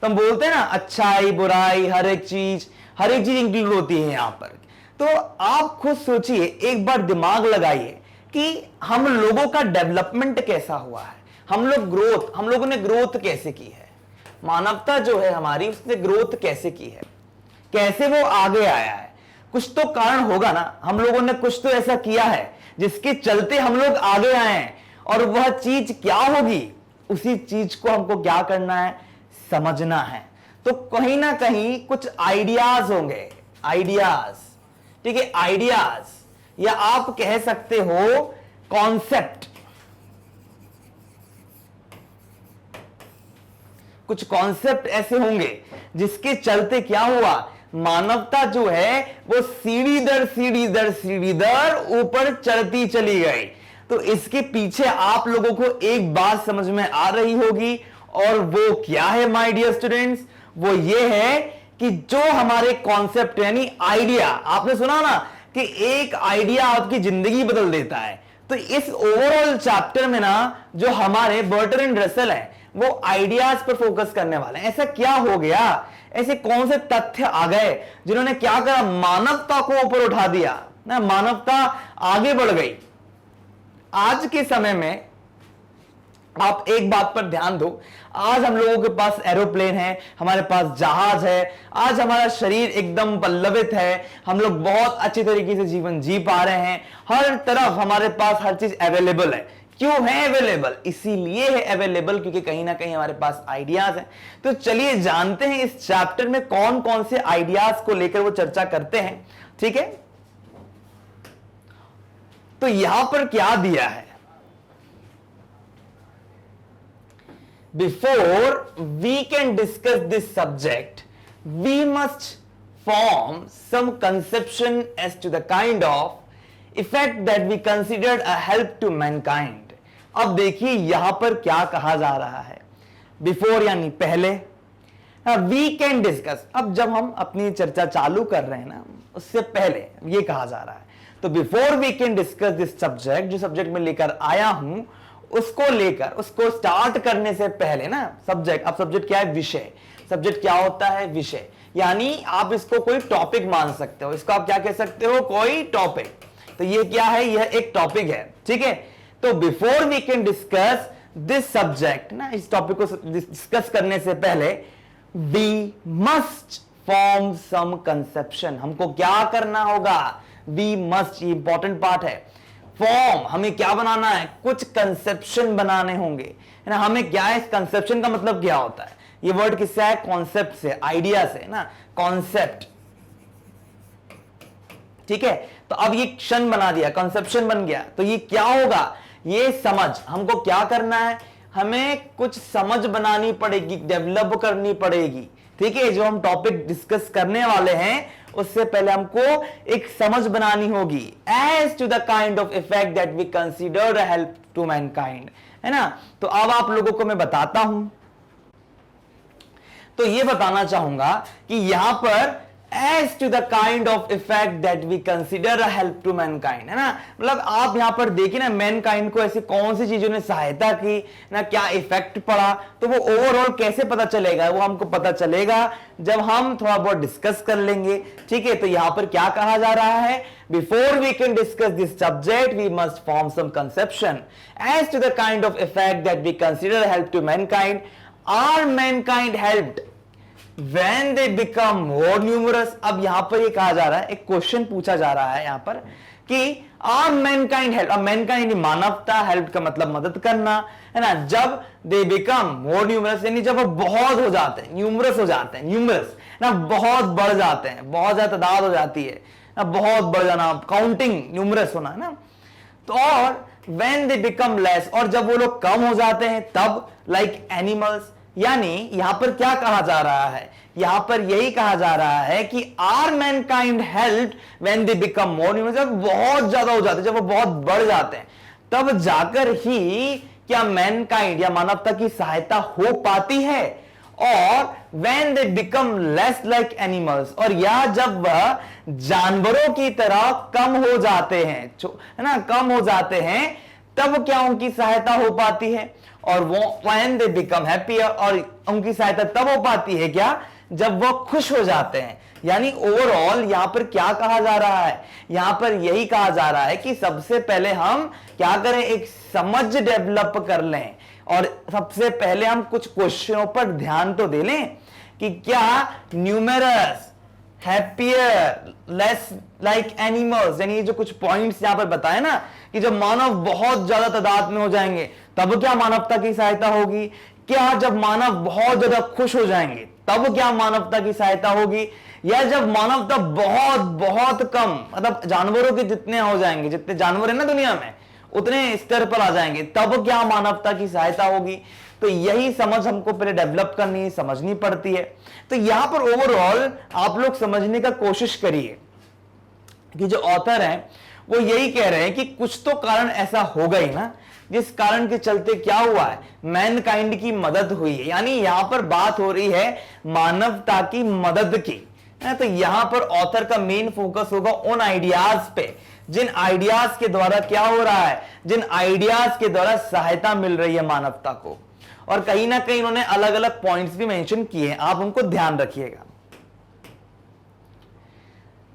तो हम बोलते हैं ना अच्छाई बुराई, हर एक चीज इंक्लूड होती है यहां पर। तो आप खुद सोचिए, एक बार दिमाग लगाइए कि हम लोगों का डेवलपमेंट कैसा हुआ है, हम लोगों ने ग्रोथ कैसे की है, मानवता जो है हमारी, उसने ग्रोथ कैसे की है, कैसे वो आगे आया है। कुछ तो कारण होगा ना, हम लोगों ने कुछ तो ऐसा किया है जिसके चलते हम लोग आगे आए हैं, और वह चीज क्या होगी, उसी चीज को हमको क्या करना है, समझना है। तो कहीं ना कहीं कुछ आइडियाज होंगे, आइडियाज, ठीक है, आइडियाज, या आप कह सकते हो कॉन्सेप्ट, कुछ कॉन्सेप्ट ऐसे होंगे जिसके चलते क्या हुआ, मानवता जो है वो सीढ़ी दर सीढ़ी ऊपर चढ़ती चली गई। तो इसके पीछे आप लोगों को एक बात समझ में आ रही होगी, और वो क्या है माय डियर स्टूडेंट्स, वो ये है कि जो हमारे कॉन्सेप्ट यानी आइडिया, आपने सुना ना कि एक आइडिया आपकी जिंदगी बदल देता है, तो इस ओवरऑल चैप्टर में ना जो हमारे बर्टरैंड रसल है वो आइडियाज पर फोकस करने वाले हैं। ऐसा क्या हो गया, ऐसे कौन से तथ्य आ गए जिन्होंने क्या करा, मानवता को ऊपर उठा दिया ना, मानवता आगे बढ़ गई। आज के समय में आप एक बात पर ध्यान दो, आज हम लोगों के पास एरोप्लेन है, हमारे पास जहाज है, आज हमारा शरीर एकदम पल्लवित है, हम लोग बहुत अच्छी तरीके से जीवन जी पा रहे हैं, हर तरफ हमारे पास हर चीज अवेलेबल है। क्यों है अवेलेबल? इसीलिए है अवेलेबल क्योंकि कहीं ना कहीं हमारे पास आइडियाज हैं। तो चलिए जानते हैं इस चैप्टर में कौन कौन से आइडियाज को लेकर वो चर्चा करते हैं। ठीक है, तो यहां पर क्या दिया है, before we can discuss this subject we must form some conception as to the kind of effect that we considered a help to mankind। अब देखिए यहां पर क्या कहा जा रहा है, before यानी पहले, we can discuss, अब जब हम अपनी चर्चा चालू कर रहे हैं ना उससे पहले ये कहा जा रहा है। तो before we can discuss this subject, जो सब्जेक्ट में लेकर आया हूं उसको लेकर, उसको स्टार्ट करने से पहले ना, सब्जेक्ट, अब सब्जेक्ट क्या है, विषय। सब्जेक्ट क्या होता है, विषय, यानी आप इसको कोई टॉपिक मान सकते हो, इसको आप क्या कह सकते हो, कोई टॉपिक। तो ये क्या है, यह एक टॉपिक है। ठीक है, तो before we can discuss this subject ना, इस टॉपिक को डिस्कस करने से पहले we must form some conception, हमको क्या करना होगा, वी मस्ट, ये इंपॉर्टेंट पार्ट है। फॉर्म, हमें क्या बनाना है, कुछ कंसेप्शन बनाने होंगे, है ना। हमें क्या है, इस कंसेप्शन का मतलब क्या होता है, ये वर्ड किससे है, कॉन्सेप्ट से, आइडिया से ना, कॉन्सेप्ट। ठीक है, तो अब ये क्षण बना दिया, कंसेप्शन बन गया, तो ये क्या होगा, ये समझ। हमको क्या करना है, हमें कुछ समझ बनानी पड़ेगी, डेवलप करनी पड़ेगी। ठीक है, जो हम टॉपिक डिस्कस करने वाले हैं उससे पहले हमको एक समझ बनानी होगी, as to the kind of effect that we consider a help to mankind, है ना। तो अब आप लोगों को मैं बताता हूं, तो ये बताना चाहूंगा कि यहां पर as to the kind of effect that we consider a help to mankind, है ना। मतलब आप यहां पर देखिए ना, मैनकाइंड को ऐसी कौन सी चीजों ने सहायता की ना, क्या इफेक्ट पड़ा, तो वो ओवरऑल कैसे पता चलेगा, वो हमको पता चलेगा जब हम थोड़ा बहुत डिस्कस कर लेंगे। ठीक है, तो यहां पर क्या कहा जा रहा है, before we can discuss this subject we must form some conception as to the kind of effect that we consider help to mankind. Are mankind helped when they become more numerous। अब यहां पर ये कहा जा रहा है, एक question पूछा जा रहा है यहां पर कि आर मैनकाइंड हेल्प, अब मैनकाइंड मानवता, हेल्प का मतलब मदद करना, है ना। जब दे बिकम मोर न्यूमरस यानी जब वो बहुत हो जाते हैं, न्यूमरस हो जाते हैं, न्यूमरस ना, बहुत बढ़ जाते हैं, बहुत ज्यादा तादाद हो जाती है ना, बहुत बढ़ जाना, काउंटिंग, न्यूमरस होना, है ना। तो और when they become less, और जब वो लोग कम हो जाते हैं तब, like animals, यानी यहां पर क्या कहा जा रहा है, यहां पर यही कहा जा रहा है कि are mankind help when they become more numerous, जब बहुत ज्यादा हो जाते हैं, जब वो बहुत बढ़ जाते हैं तब जाकर ही क्या मैनकाइंड या मानवता की सहायता हो पाती है। और when they become less like animals, और या जब वह जानवरों की तरह कम हो जाते हैं, है ना, कम हो जाते हैं, तब क्या उनकी सहायता हो पाती है। और वो when they become happier, और उनकी सहायता तब हो पाती है क्या, जब वो खुश हो जाते हैं। यानी ओवरऑल यहां पर क्या कहा जा रहा है, यहां पर यही कहा जा रहा है कि सबसे पहले हम क्या करें, एक समझ डेवलप कर लें, और सबसे पहले हम कुछ क्वेश्चनों पर ध्यान तो दे लें कि क्या numerous, happier, less like animals, यानी जो कुछ पॉइंट्स यहां पर बताए ना कि जब मानव बहुत ज्यादा तादाद में हो जाएंगे तब क्या मानवता की सहायता होगी, क्या जब मानव बहुत ज्यादा खुश हो जाएंगे तब क्या मानवता की सहायता होगी, या जब मानवता बहुत बहुत कम, मतलब जानवरों के जितने हो जाएंगे, जितने जानवर है ना दुनिया में उतने स्तर पर आ जाएंगे तब क्या मानवता की सहायता होगी। तो यही समझ हमको पहले डेवलप करनी है, समझनी पड़ती है। तो यहां पर ओवरऑल आप लोग समझने का कोशिश करिए कि जो ऑथर हैं वो यही कह रहे हैं कि कुछ तो कारण ऐसा होगा ही ना, जिस कारण के चलते क्या हुआ है, मैनकाइंड की मदद हुई है। यानी यहां पर बात हो रही है मानवता की मदद की, तो यहां पर ऑथर का मेन फोकस होगा उन आइडियाज पे जिन आइडियाज के द्वारा क्या हो रहा है, जिन आइडियाज के द्वारा सहायता मिल रही है मानवता को। और कहीं ना कहीं उन्होंने अलग अलग पॉइंट्स भी मेंशन किए हैं, आप उनको ध्यान रखिएगा।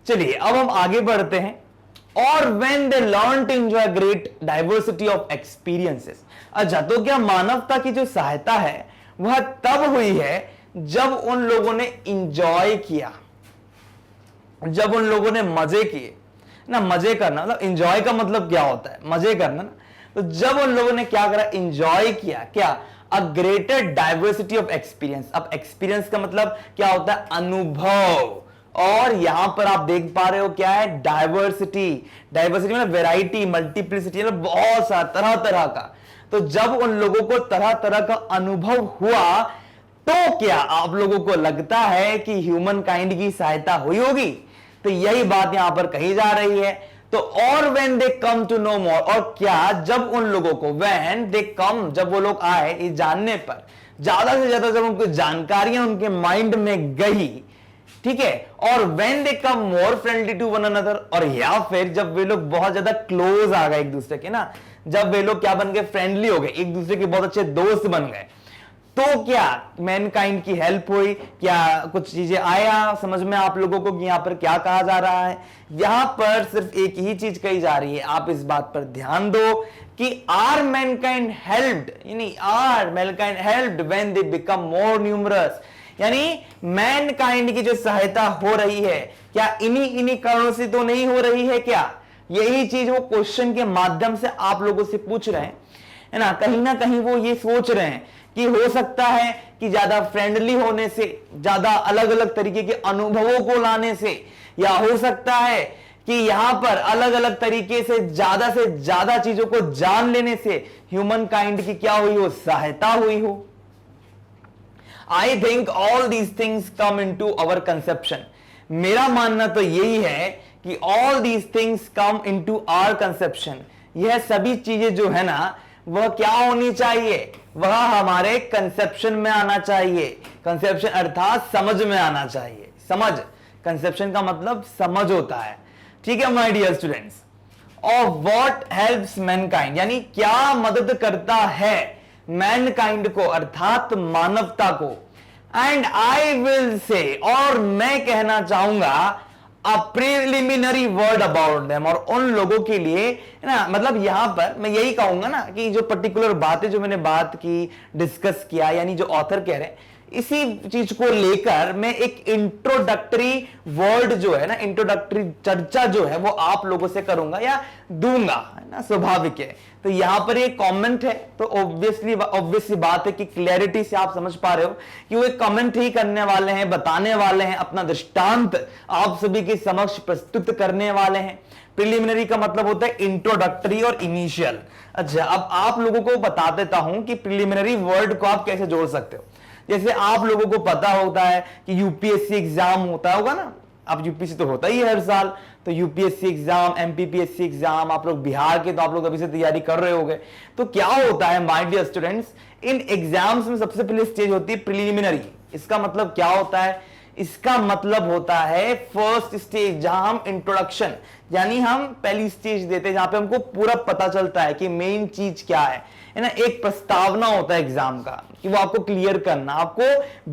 चलिए अब हम आगे बढ़ते हैं। और when they learn to enjoy great diversity of experiences, अच्छा तो क्या मानवता की जो सहायता है वह तब हुई है जब उन लोगों ने इंजॉय किया, जब उन लोगों ने मजे किए ना। मजे करना मतलब इंजॉय का मतलब क्या होता है, मजे करना ना। तो जब उन लोगों ने क्या करा, इंजॉय किया, क्या, a greater diversity of experience. अब एक्सपीरियंस का मतलब क्या होता है, अनुभव। और यहां पर आप देख पा रहे हो क्या है, डाइवर्सिटी। डाइवर्सिटी मतलब वेराइटी, मल्टीप्लिसिटी, मतलब बहुत सारा तरह तरह का। तो जब उन लोगों को तरह तरह का अनुभव हुआ तो क्या आप लोगों को लगता है कि ह्यूमन काइंड की सहायता हुई होगी? तो यही बात यहां पर कही जा रही है। तो और when they come to know more, और क्या जब उन लोगों को, व्हेन दे कम, जब वो लोग आए इस जानने पर, ज्यादा से ज्यादा जब उनको जानकारियां उनके माइंड में गई, ठीक है, और when they come more friendly to one another, और या फिर जब वे लोग बहुत ज्यादा क्लोज आ गए एक दूसरे के ना, जब वे लोग क्या बन गए, फ्रेंडली हो गए, एक दूसरे के बहुत अच्छे दोस्त बन गए, तो क्या मैनकाइंड की हेल्प हुई? क्या कुछ चीजें आया समझ में आप लोगों को कि यहां पर क्या कहा जा रहा है? यहां पर सिर्फ एक ही चीज कही जा रही है, आप इस बात पर ध्यान दो कि आर मैनकाइंड हेल्प्ड, यानी are mankind helped when they become more numerous, यानी मैनकाइंड की जो सहायता हो रही है क्या इन्हीं कारणों से तो नहीं हो रही है क्या? यही चीज वो क्वेश्चन के माध्यम से आप लोगों से पूछ रहे हैं, है ना कहीं वो ये सोच रहे हैं कि हो सकता है कि ज्यादा फ्रेंडली होने से, ज्यादा अलग अलग तरीके के अनुभवों को लाने से, या हो सकता है कि यहां पर अलग अलग तरीके से ज्यादा चीजों को जान लेने से ह्यूमन काइंड की क्या हुई हो, सहायता हुई हो। I think all these things come in to our conception. मेरा मानना तो यही है कि all these things come in to our conception. यह सभी चीजें जो है ना वह क्या होनी चाहिए, वह हमारे कंसेप्शन में आना चाहिए। कंसेप्शन अर्थात समझ में आना चाहिए। समझ, कंसेप्शन का मतलब समझ होता है, ठीक है माय डियर स्टूडेंट्स। और व्हाट हेल्प्स मैनकाइंड, यानी क्या मदद करता है मैनकाइंड को, अर्थात मानवता को। एंड आई विल से, और मैं कहना चाहूंगा, a preliminary word about them, और उन लोगों के लिए ना, मतलब यहां पर मैं यही कहूंगा ना कि जो पर्टिकुलर बातें जो मैंने बात की, डिस्कस किया, यानी जो ऑथर कह रहे हैं, इसी चीज को लेकर मैं एक इंट्रोडक्टरी वर्ड जो है ना, इंट्रोडक्टरी चर्चा जो है वो आप लोगों से करूंगा या दूंगा, है ना, स्वाभाविक है। तो यहां पर एक कमेंट है, तो ऑब्वियसली बात है कि क्लैरिटी से आप समझ पा रहे हो कि वो एक कमेंट ही करने वाले हैं, बताने वाले हैं, अपना दृष्टांत आप सभी के समक्ष प्रस्तुत करने वाले हैं। प्रिलिमिनरी का मतलब होता है इंट्रोडक्टरी और इनिशियल। अच्छा, अब आप लोगों को बता देता हूं कि प्रिलिमिनरी वर्ड को आप कैसे जोड़ सकते हो। जैसे आप लोगों को पता होता है कि यूपीएससी एग्जाम होता होगा ना, अब यूपीएससी तो होता ही है हर साल, तो यूपीएससी एग्जाम, एमपीपीएससी एग्जाम, आप लोग बिहार के, तो आप लोग अभी से तैयारी कर रहे होंगे। तो क्या होता है माय डियर स्टूडेंट्स, इन एग्जाम्स में सबसे पहले स्टेज होती है प्रिलिमिनरी। इसका मतलब क्या होता है, इसका मतलब होता है फर्स्ट स्टेज, जहां हम इंट्रोडक्शन, यानी हम पहली स्टेज देते हैं जहां पे हमको पूरा पता चलता है कि मेन चीज क्या है ना। एक प्रस्तावना होता है एग्जाम का कि वो आपको क्लियर करना, आपको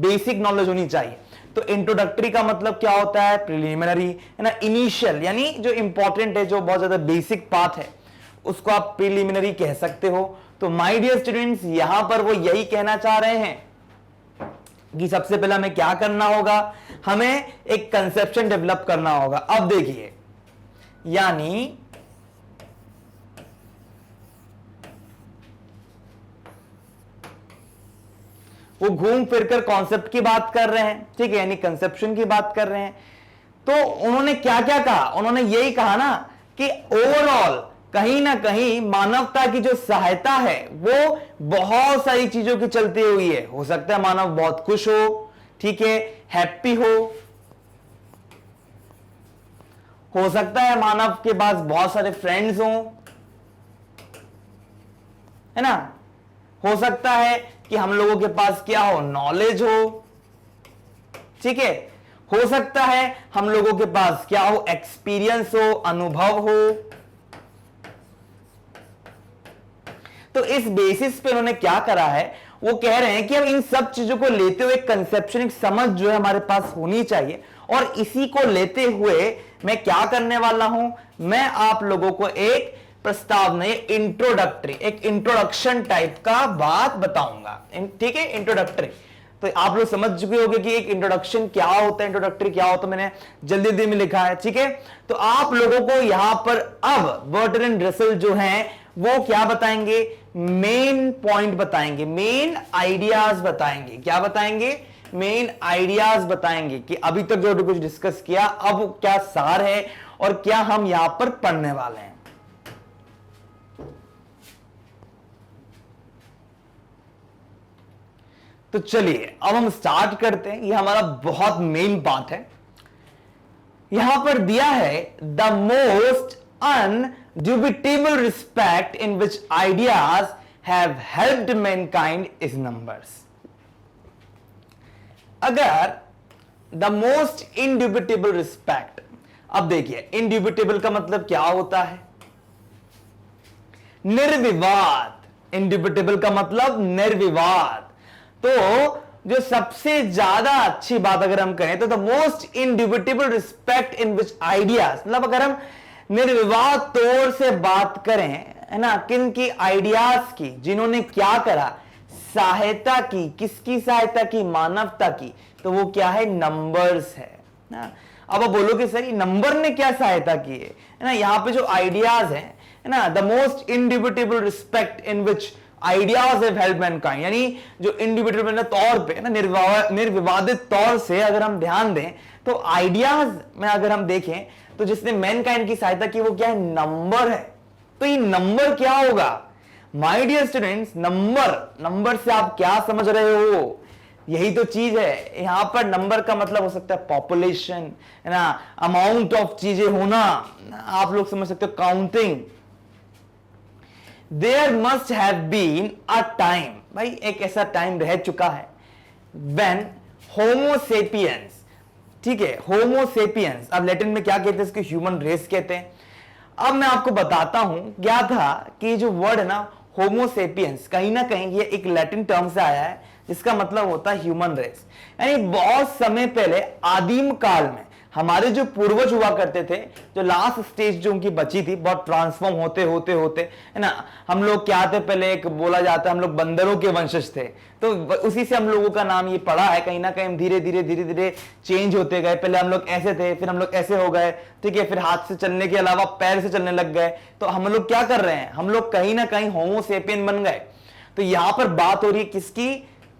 बेसिक नॉलेज होनी चाहिए। तो इंट्रोडक्टरी का मतलब क्या होता है, प्रिलिमिनरी, है ना। इनिशियल यानी जो इंपॉर्टेंट है, जो बहुत ज्यादा बेसिक पार्ट है, उसको आप प्रिलिमिनरी कह सकते हो। तो माय डियर स्टूडेंट्स, यहां पर वो यही कहना चाह रहे हैं कि सबसे पहला हमें क्या करना होगा, हमें एक कंसेप्शन डेवलप करना होगा। अब देखिए, यानी वो घूम फिरकर कॉन्सेप्ट की बात कर रहे हैं, ठीक है, यानी कंसेप्शन की बात कर रहे हैं। तो उन्होंने क्या क्या कहा, उन्होंने यही कहा ना कि ओवरऑल कहीं ना कहीं मानवता की जो सहायता है वो बहुत सारी चीजों की चलती हुई है। हो सकता है मानव बहुत खुश हो, ठीक है, हैप्पी हो सकता है मानव के पास बहुत सारे फ्रेंड्स हो, है ना। हो सकता है कि हम लोगों के पास क्या हो, नॉलेज हो, ठीक है। हो सकता है हम लोगों के पास क्या हो, एक्सपीरियंस हो, अनुभव हो, तो इस बेसिस पे उन्होंने क्या करा है, वो कह रहे हैं कि अब इन सब चीजों को लेते हुए कंसेप्शन, एक समझ जो है हमारे पास होनी चाहिए, और इसी को लेते हुए मैं क्या करने वाला हूं, मैं आप लोगों को एक प्रस्ताव नहीं, इंट्रोडक्टरी, एक इंट्रोडक्शन टाइप का बात बताऊंगा। ठीक है, इंट्रोडक्टरी। तो आप लोग समझ चुके होंगे कि एक इंट्रोडक्शन क्या होता है, इंट्रोडक्टरी क्या होता है, मैंने जल्दी जल्दी में लिखा है। ठीक है, तो आप लोगों को यहां पर अब बर्टरैंड रसेल जो हैं वो क्या बताएंगे, मेन पॉइंट बताएंगे, मेन आइडियाज बताएंगे। क्या बताएंगे, मेन आइडियाज बताएंगे कि अभी तक जो कुछ डिस्कस किया अब क्या सार है और क्या हम यहां पर पढ़ने वाले हैं। तो चलिए अब हम स्टार्ट करते हैं। यह हमारा बहुत मेन पार्ट है। यहां पर दिया है the most indubitable respect in which ideas have helped mankind is numbers. अगर द मोस्ट इंड्यूबिटेबल रिस्पेक्ट, अब देखिए इंड्यूबिटेबल का मतलब क्या होता है, निर्विवाद। इंड्यूबिटेबल का मतलब निर्विवाद। तो जो सबसे ज्यादा अच्छी बात अगर हम कहें तो the most indubitable respect in which ideas, मतलब अगर हम निर्विवाद तौर से बात करें, है ना, किन की आइडियाज की, जिन्होंने क्या करा, सहायता की, किसकी सहायता की, मानवता की, तो वो क्या है, नंबर्स है ना। अब आप बोलोगे सर नंबर ने क्या सहायता की है ना, यहां पे जो आइडियाज है ना, the most indubitable respect in which ideas have helped mankind, यानी जो इंडिविजुअल तौर पे ना, निर्विवादित तौर से अगर हम ध्यान दें तो आइडियाज में अगर हम देखें तो जिसने मैनकाइंड की सहायता की वो क्या है, नंबर है। तो ये नंबर क्या होगा, माय डियर स्टूडेंट्स, नंबर से आप क्या समझ रहे हो, यही तो चीज है। यहां पर नंबर का मतलब हो सकता है पॉपुलेशन, है ना, अमाउंट ऑफ चीजें होना, आप लोग समझ सकते हो counting. There must have been a time, भाई एक ऐसा टाइम रह चुका है when Homo sapiens, ठीक है, Homo sapiens, अब लैटिन में क्या कहते हैं इसको, ह्यूमन रेस कहते हैं। अब मैं आपको बताता हूं क्या था कि जो वर्ड है ना Homo sapiens, कहीं ना कहीं ये एक लैटिन टर्म से आया है जिसका मतलब होता है ह्यूमन रेस। यानी बहुत समय पहले आदिम काल में हमारे जो पूर्वज हुआ करते थे, जो लास्ट स्टेज जो उनकी बची थी, बहुत ट्रांसफॉर्म होते होते होते, है ना, हम लोग क्या थे, पहले एक बोला जाता है हम लोग बंदरों के वंशज थे, तो उसी से हम लोगों का नाम ये पड़ा है। कहीं ना कहीं हम धीरे धीरे चेंज होते गए, पहले हम लोग ऐसे थे, फिर हम लोग ऐसे हो गए, ठीक है, फिर हाथ से चलने के अलावा पैर से चलने लग गए। तो हम लोग क्या कर रहे हैं, हम लोग कहीं ना कहीं होमो सेपियन बन गए। तो यहां पर बात हो रही है किसकी,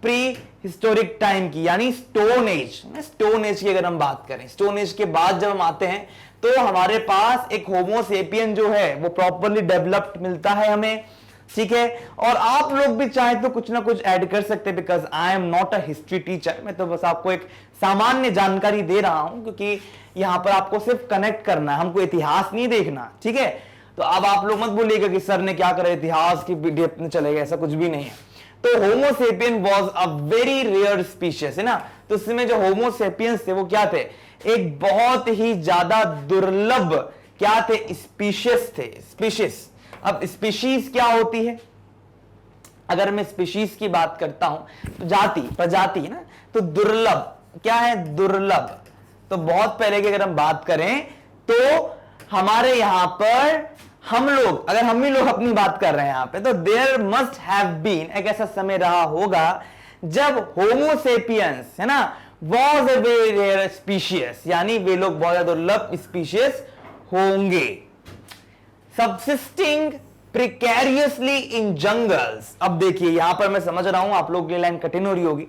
प्री हिस्टोरिक टाइम की, यानी स्टोन एज। स्टोन एज की अगर हम बात करें, स्टोन एज के बाद जब हम आते हैं तो हमारे पास एक होमो सेपियन जो है वो प्रॉपरली डेवलप्ड मिलता है हमें, ठीक है। और आप लोग भी चाहे तो कुछ ना कुछ ऐड कर सकते हैं, because I am not a history teacher, मैं तो बस आपको एक सामान्य जानकारी दे रहा हूं, क्योंकि यहां पर आपको सिर्फ कनेक्ट करना है, हमको इतिहास नहीं देखना, ठीक है। तो अब आप लोग मत बोलिएगा कि सर ने क्या करा, इतिहास की डेप्थ में चले गए, ऐसा कुछ भी नहीं है। तो homo sapien was a very rare species, है ना। तो उसमें जो होमो सेपियंस थे वो क्या थे, एक बहुत ही ज्यादा दुर्लभ क्या थे, स्पीशीज थे, स्पीशीज। अब स्पीशीज क्या होती है, अगर मैं स्पीशीज की बात करता हूं तो जाति, प्रजाति, है ना। तो दुर्लभ क्या है, दुर्लभ। तो बहुत पहले की अगर हम बात करें तो हमारे यहां पर हम लोग, अगर हम ही लोग अपनी बात कर रहे हैं यहां पे, तो देयर मस्ट हैव बीन, एक ऐसा समय रहा होगा जब होमो सेपियंस, है ना, was a very rare species, यानी वे लोग बहुत ज्यादा दुर्लभ स्पीशीज होंगे। सबसिस्टिंग प्रिकैरियसली इन जंगल्स, अब देखिए यहां पर मैं समझ रहा हूं आप लोग की लाइन कठिन हो रही होगी।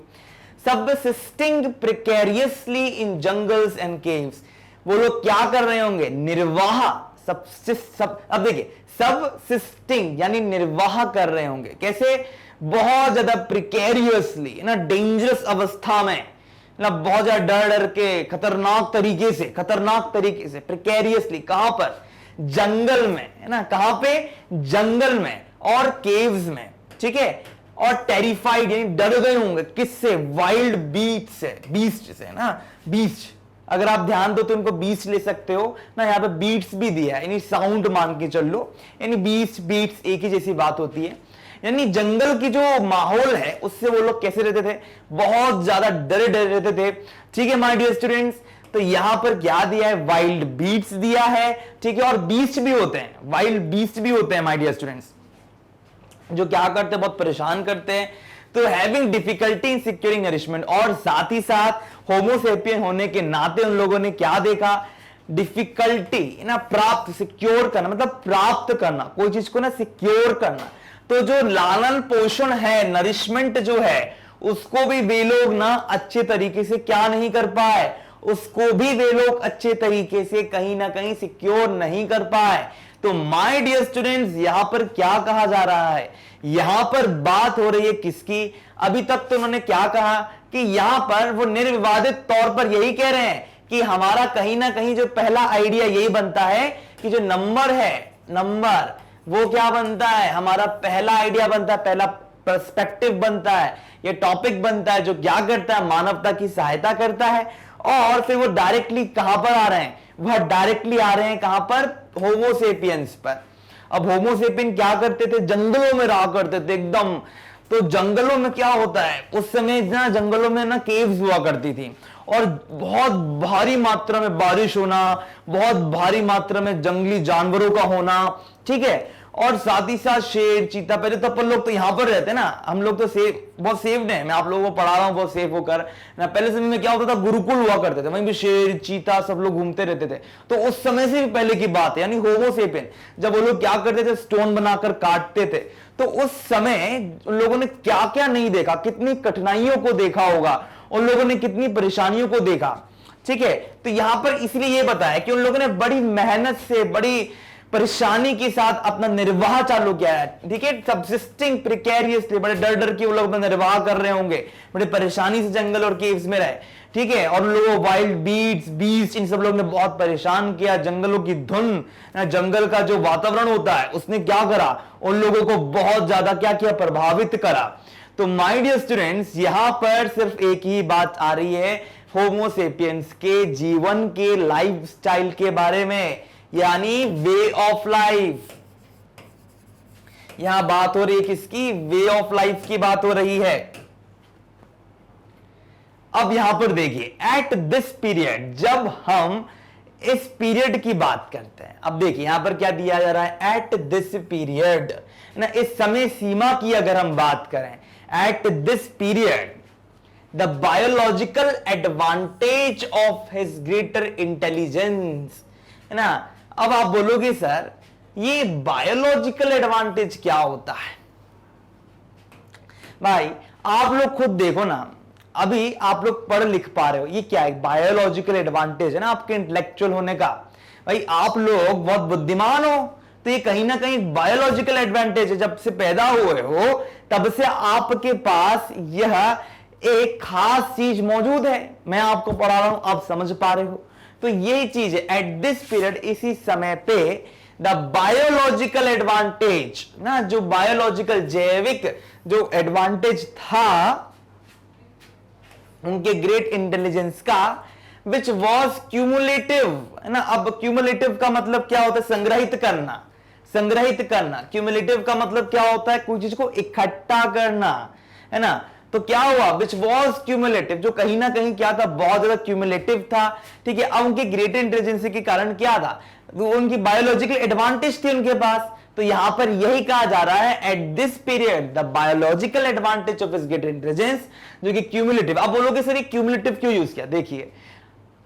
Subsisting precariously in jungles and caves, वो लोग क्या कर रहे होंगे, निर्वाह, अब देखिए सबसिस्टिंग यानी निर्वाह कर रहे होंगे, कैसे, बहुत ज्यादा प्रिकेरियसली, ना, डेंजरस अवस्था में, ना, बहुत ज्यादा डर डर के, खतरनाक तरीके से प्रिकेरियसली, कहां पर, जंगल में, है ना, कहां पे, जंगल में और केव्स में, ठीक है। और टेरिफाइड यानी डर गए होंगे, किससे, वाइल्ड बीस्ट से, ना, बीस्ट, अगर आप ध्यान दो तो इनको बीट्स ले सकते हो ना, यहां पे बीट्स भी दिया है, यानी साउंड मान के चल लो, यानी बीट्स एक ही जैसी बात होती है। यानी जंगल की जो माहौल है उससे वो लोग कैसे रहते थे, बहुत ज्यादा डरे डरे रहते थे। ठीक है माय डियर स्टूडेंट्स, तो यहां पर क्या दिया है, वाइल्ड बीट्स दिया है। ठीक है, और बीस्ट भी होते हैं, वाइल्ड बीस्ट भी होते हैं माय डियर स्टूडेंट्स, जो क्या करते हैं, बहुत परेशान करते हैं। तो having difficulty in securing nourishment, और साथ ही साथ होमोसेपियन होने के नाते उन लोगों ने क्या देखा, डिफिकल्टी ना प्राप्त, सिक्योर करना मतलब प्राप्त करना, कोई चीज को ना सिक्योर करना। तो जो लालन पोषण है, नरिशमेंट जो है, उसको भी वे लोग ना अच्छे तरीके से क्या नहीं कर पाए, उसको भी वे लोग अच्छे तरीके से कहीं ना कहीं सिक्योर नहीं कर पाए। तो माय डियर स्टूडेंट्स, यहां पर क्या कहा जा रहा है, यहां पर बात हो रही है किसकी, अभी तक तो उन्होंने क्या कहा कि यहां पर वो निर्विवादित तौर पर यही कह रहे हैं कि हमारा कहीं ना कहीं जो पहला आइडिया यही बनता है कि जो नंबर है, नंबर वो क्या बनता है, हमारा पहला आइडिया बनता है, पहला पर्सपेक्टिव बनता है, ये टॉपिक बनता है जो क्या करता है, मानवता की सहायता करता है। और फिर वो डायरेक्टली कहां पर आ रहे हैं, वह डायरेक्टली आ रहे हैं कहां पर, होमोसेपियंस पर। अब होमोसेपियन क्या करते थे, जंगलों में रहा करते थे एकदम। तो जंगलों में क्या होता है, उस समय ना जंगलों में ना केव्स हुआ करती थी, और बहुत भारी मात्रा में बारिश होना, बहुत भारी मात्रा में जंगली जानवरों का होना। ठीक है, और साथ ही साथ शेर, चीता, पहले तो अपन लोग तो यहां पर रहते ना, हम लोग तो सेफ, बहुत सेफ्ड हैं, मैं आप लोगों को पढ़ा रहा हूं बहुत सेफ होकर ना। पहले समय में क्या होता था, गुरुकुल हुआ करते थे, वहीं भी शेर, चीता सब लोग घूमते रहते थे। तो उस समय से भी पहले की बात है, यानी होमोसेपियन, जब वो लोग क्या करते थे, स्टोन बनाकर काटते थे। तो उस समय उन लोगों ने क्या क्या नहीं देखा, कितनी कठिनाइयों को देखा होगा, उन लोगों ने कितनी परेशानियों को देखा। ठीक है, तो यहां पर इसलिए यह बताया कि उन लोगों ने बड़ी मेहनत से, बड़ी परेशानी के साथ अपना निर्वाह चालू किया है। ठीक है, सबसिस्टिंग प्रिकेरियसली, बड़े डर डर के वो लोग अपना निर्वाह कर रहे होंगे, बड़े परेशानी से जंगल और केव्स में रहे। ठीक है, और लोगों वाइल्ड बीट्स, बीस्ट, इन सब लोग ने बहुत परेशान किया। जंगलों की धुन, जंगल का जो वातावरण होता है, उसने क्या करा, उन लोगों को बहुत ज्यादा क्या किया, प्रभावित करा। तो माय डियर स्टूडेंट्स, यहां पर सिर्फ एक ही बात आ रही है, होमोसेपियंस के जीवन के लाइफस्टाइल के बारे में, यानी वे ऑफ लाइफ। यहां बात हो रही है किसकी, वे ऑफ लाइफ की बात हो रही है। अब यहां पर देखिए, एट दिस पीरियड, जब हम इस पीरियड की बात करते हैं, अब देखिए यहां पर क्या दिया जा रहा है, एट दिस पीरियड ना, इस समय सीमा की अगर हम बात करें, at this period the biological advantage of his greater intelligence, है ना। अब आप बोलोगे सर ये बायोलॉजिकल एडवांटेज क्या होता है, भाई आप लोग खुद देखो ना, अभी आप लोग पढ़ लिख पा रहे हो, ये क्या है, बायोलॉजिकल एडवांटेज है ना आपके इंटेलेक्चुअल होने का। भाई आप लोग बहुत बुद्धिमान हो, तो ये कहीं ना कहीं बायोलॉजिकल एडवांटेज है, जब से पैदा हुए हो तब से आपके पास यह एक खास चीज मौजूद है। मैं आपको पढ़ा रहा हूं, आप समझ पा रहे हो, तो यही चीज है एट दिस पीरियड, इसी समय पे द बायोलॉजिकल एडवांटेज ना, जो बायोलॉजिकल जैविक जो एडवांटेज था उनके ग्रेट इंटेलिजेंस का, विच वॉज क्यूमुलेटिव, है ना। अब क्यूमुलेटिव का मतलब क्या होता है, संग्रहित करना, संग्रहित करना। क्यूमुलेटिव का मतलब क्या होता है, कोई चीज को इकट्ठा करना, है ना। तो क्या हुआ, विच वॉज क्यूमुलेटिव, जो कहीं ना कहीं क्या था, बहुत ज्यादा क्यूमुलेटिव था। ठीक है, अब उनकी ग्रेटर इंटेलिजेंस के कारण क्या था, उनकी बायोलॉजिकल एडवांटेज थी उनके पास। तो यहां पर यही कहा जा रहा है, at this period the biological advantage of his greater intelligence, जो कि क्यूमुलेटिव। अब बोलोगे सर ये क्यूमुलेटिव क्यों यूज किया, देखिए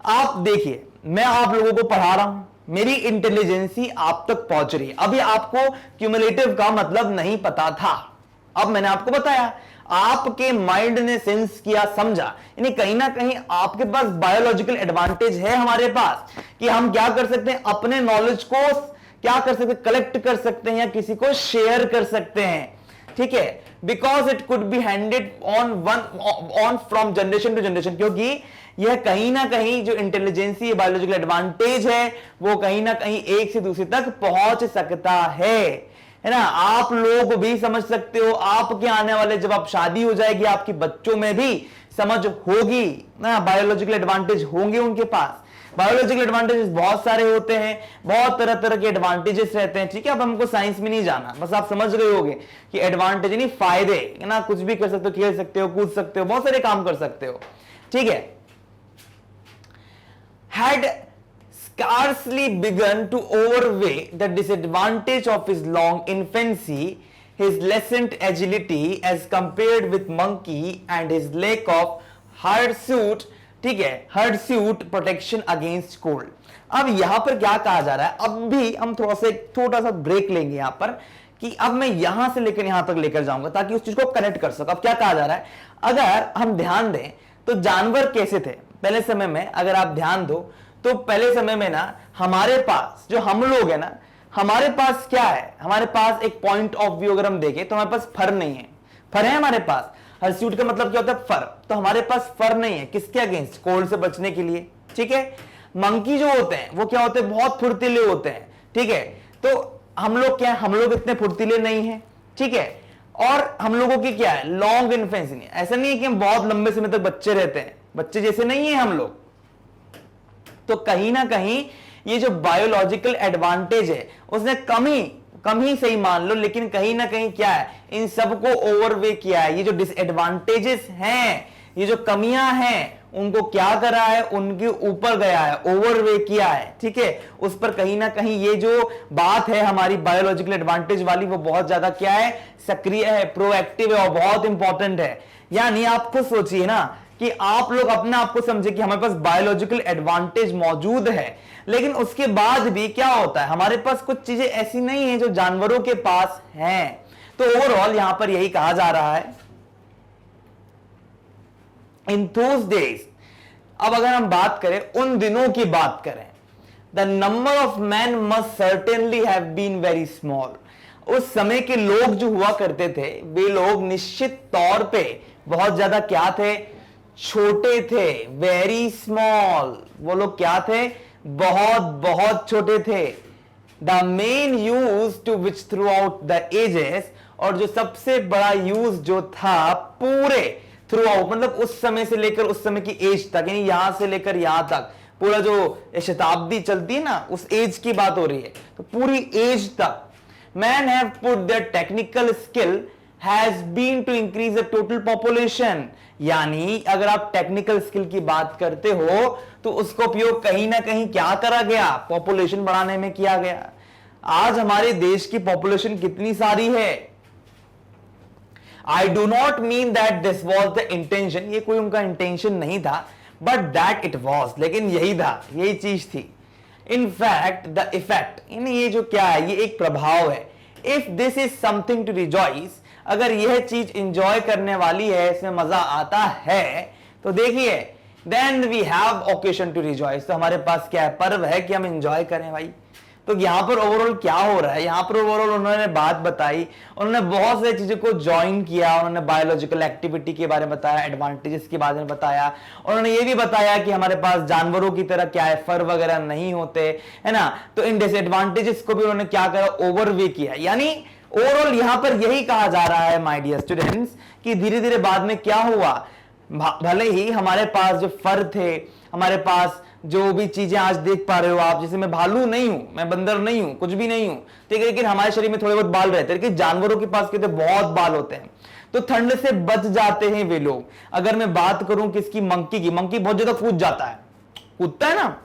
आप देखिए, मैं आप लोगों को पढ़ा रहा हूं, मेरी इंटेलिजेंसी आप तक पहुंच रही है। अभी आपको क्यूमुलेटिव का मतलब नहीं पता था, अब मैंने आपको बताया, आपके माइंड ने सेंस किया, समझा, यानी कहीं ना कहीं आपके पास बायोलॉजिकल एडवांटेज है हमारे पास, कि हम क्या कर सकते हैं, अपने नॉलेज को क्या कर सकते हैं, कलेक्ट कर सकते हैं या किसी को शेयर कर सकते हैं। ठीक है, because it could be handed on from generation to generation, क्योंकि यह कहीं ना कहीं जो इंटेलिजेंसी बायोलॉजिकल एडवांटेज है वो कहीं ना कहीं एक से दूसरे तक पहुंच सकता है ना। आप लोग भी समझ सकते हो, आपके आने वाले जब आप शादी हो जाएगी, आपके बच्चों में भी समझ होगी ना, बायोलॉजिकल एडवांटेज होंगे उनके पास। बायोलॉजिकल एडवांटेजेस बहुत सारे होते हैं, बहुत तरह तरह के एडवांटेजेस रहते हैं, ठीक है। अब हमको साइंस में नहीं जाना, बस आप समझ गए होगे कि एडवांटेज नहीं फायदे है ना, कुछ भी कर सकते हो, खेल सकते हो, कूद सकते हो, बहुत सारे काम कर सकते हो, ठीक है। Had scarcely begun to overweigh the disadvantage of his long infancy, his lessened agility as compared with monkey and his lack of hirsute, ठीक है, hirsute protection against cold। अब यहां पर क्या कहा जा रहा है, अब भी हम थोड़ा सा ब्रेक लेंगे यहां पर कि अब मैं यहां से लेकर यहां तक लेकर जाऊंगा ताकि उस चीज को कनेक्ट कर सकूं। अब क्या कहा जा रहा है, अगर हम ध्यान दें तो जानवर कैसे थे पहले समय में, अगर आप ध्यान दो तो पहले समय में ना हमारे पास जो हम लोग है ना, हमारे पास क्या है, हमारे पास एक पॉइंट ऑफ व्यू अगर हम देखें तो हमारे पास फर नहीं है। फर है हमारे पास, हर्स्यूट का मतलब क्या होता है, फर। तो हमारे पास फर नहीं है, किसके अगेंस्ट, कोल्ड से बचने के लिए, ठीक है। मंकी जो होते हैं वो क्या होते हैं, बहुत फुर्तीले होते हैं, ठीक है। तो हम लोग क्या है, हम लोग इतने फुर्तीले नहीं है, ठीक है। और हम लोगों की क्या है, लॉन्ग इन्फेंसी। ऐसा नहीं है कि हम बहुत लंबे समय तक बच्चे रहते हैं, बच्चे जैसे नहीं है हम लोग। तो कहीं ना कहीं ये जो बायोलॉजिकल एडवांटेज है उसने कम ही सही मान लो, लेकिन कहीं ना कहीं क्या है, इन सबको ओवरवे किया है। ये जो डिसएडवांटेजेस हैं, ये जो कमियां हैं, उनको क्या करा है, उनके ऊपर गया है, ओवरवे किया है, ठीक है। उस पर कहीं ना कहीं ये जो बात है हमारी बायोलॉजिकल एडवांटेज वाली, वो बहुत ज्यादा क्या है, सक्रिय है, प्रोएक्टिव है और बहुत इंपॉर्टेंट है। यानी आप खुद सोचिए ना कि आप लोग अपने आप को समझे कि हमारे पास बायोलॉजिकल एडवांटेज मौजूद है, लेकिन उसके बाद भी क्या होता है, हमारे पास कुछ चीजें ऐसी नहीं है जो जानवरों के पास हैं। तो ओवरऑल यहां पर यही कहा जा रहा है, इन दोज डेज। अब अगर हम बात करें, उन दिनों की बात करें, the number of man must certainly have been very small. उस समय के लोग जो हुआ करते थे, वे लोग निश्चित तौर पे बहुत ज्यादा क्या थे, छोटे थे, वेरी स्मॉल। वो लोग क्या थे, बहुत बहुत छोटे थे। The men use to which throughout the ages, और जो सबसे बड़ा यूज जो था पूरे थ्रू आउट, मतलब उस समय से लेकर उस समय की एज तक, यानी यहां से लेकर यहां तक पूरा जो शताब्दी चलती है ना, उस एज की बात हो रही है, तो पूरी एज तक man have put their technical skill has been to increase the total population. यानी अगर आप टेक्निकल स्किल की बात करते हो तो उसका उपयोग कहीं ना कहीं क्या करा गया, पॉपुलेशन बढ़ाने में किया गया। आज हमारे देश की पॉपुलेशन कितनी सारी है, I do not mean that this was the intention, ये कोई उनका इंटेंशन नहीं था, बट दैट इट वॉज, लेकिन यही था, यही चीज थी। इन फैक्ट द इफेक्ट, ये जो क्या है, ये एक प्रभाव है। If this is something to rejoice, अगर यह चीज इंजॉय करने वाली है, इसमें मजा आता है, तो देखिए then we have occasion to rejoice. तो हमारे पास क्या है, पर्व है कि हम इंजॉय करें भाई। तो यहां पर ओवरऑल क्या हो रहा है, यहां पर ओवरऑल उन्होंने बात बताई, उन्होंने बहुत सारी चीजों को ज्वाइन किया, उन्होंने बायोलॉजिकल एक्टिविटी के बारे में बताया, एडवांटेजेस के बारे में बताया, उन्होंने ये भी बताया कि हमारे पास जानवरों की तरह क्या है, फर वगैरह नहीं होते, है ना। तो इन डिसएडवांटेजेस को भी उन्होंने क्या करा, ओवरवे किया। यानी ओवरऑल यहां पर यही कहा जा रहा है माय डियर स्टूडेंट्स कि धीरे धीरे बाद में क्या हुआ, भले ही हमारे पास जो फर थे, हमारे पास जो भी चीजें आज देख पा रहे हो आप, जैसे मैं भालू नहीं हूं, मैं बंदर नहीं हूं, कुछ भी नहीं हूं, ठीक है, लेकिन हमारे शरीर में थोड़े बहुत बाल रहते हैं, लेकिन जानवरों के पास कहते बहुत बाल होते हैं, तो ठंड से बच जाते हैं वे लोग। अगर मैं बात करूं किसकी, मंकी की, मंकी बहुत ज्यादा कूद जाता है, कूदता है ना,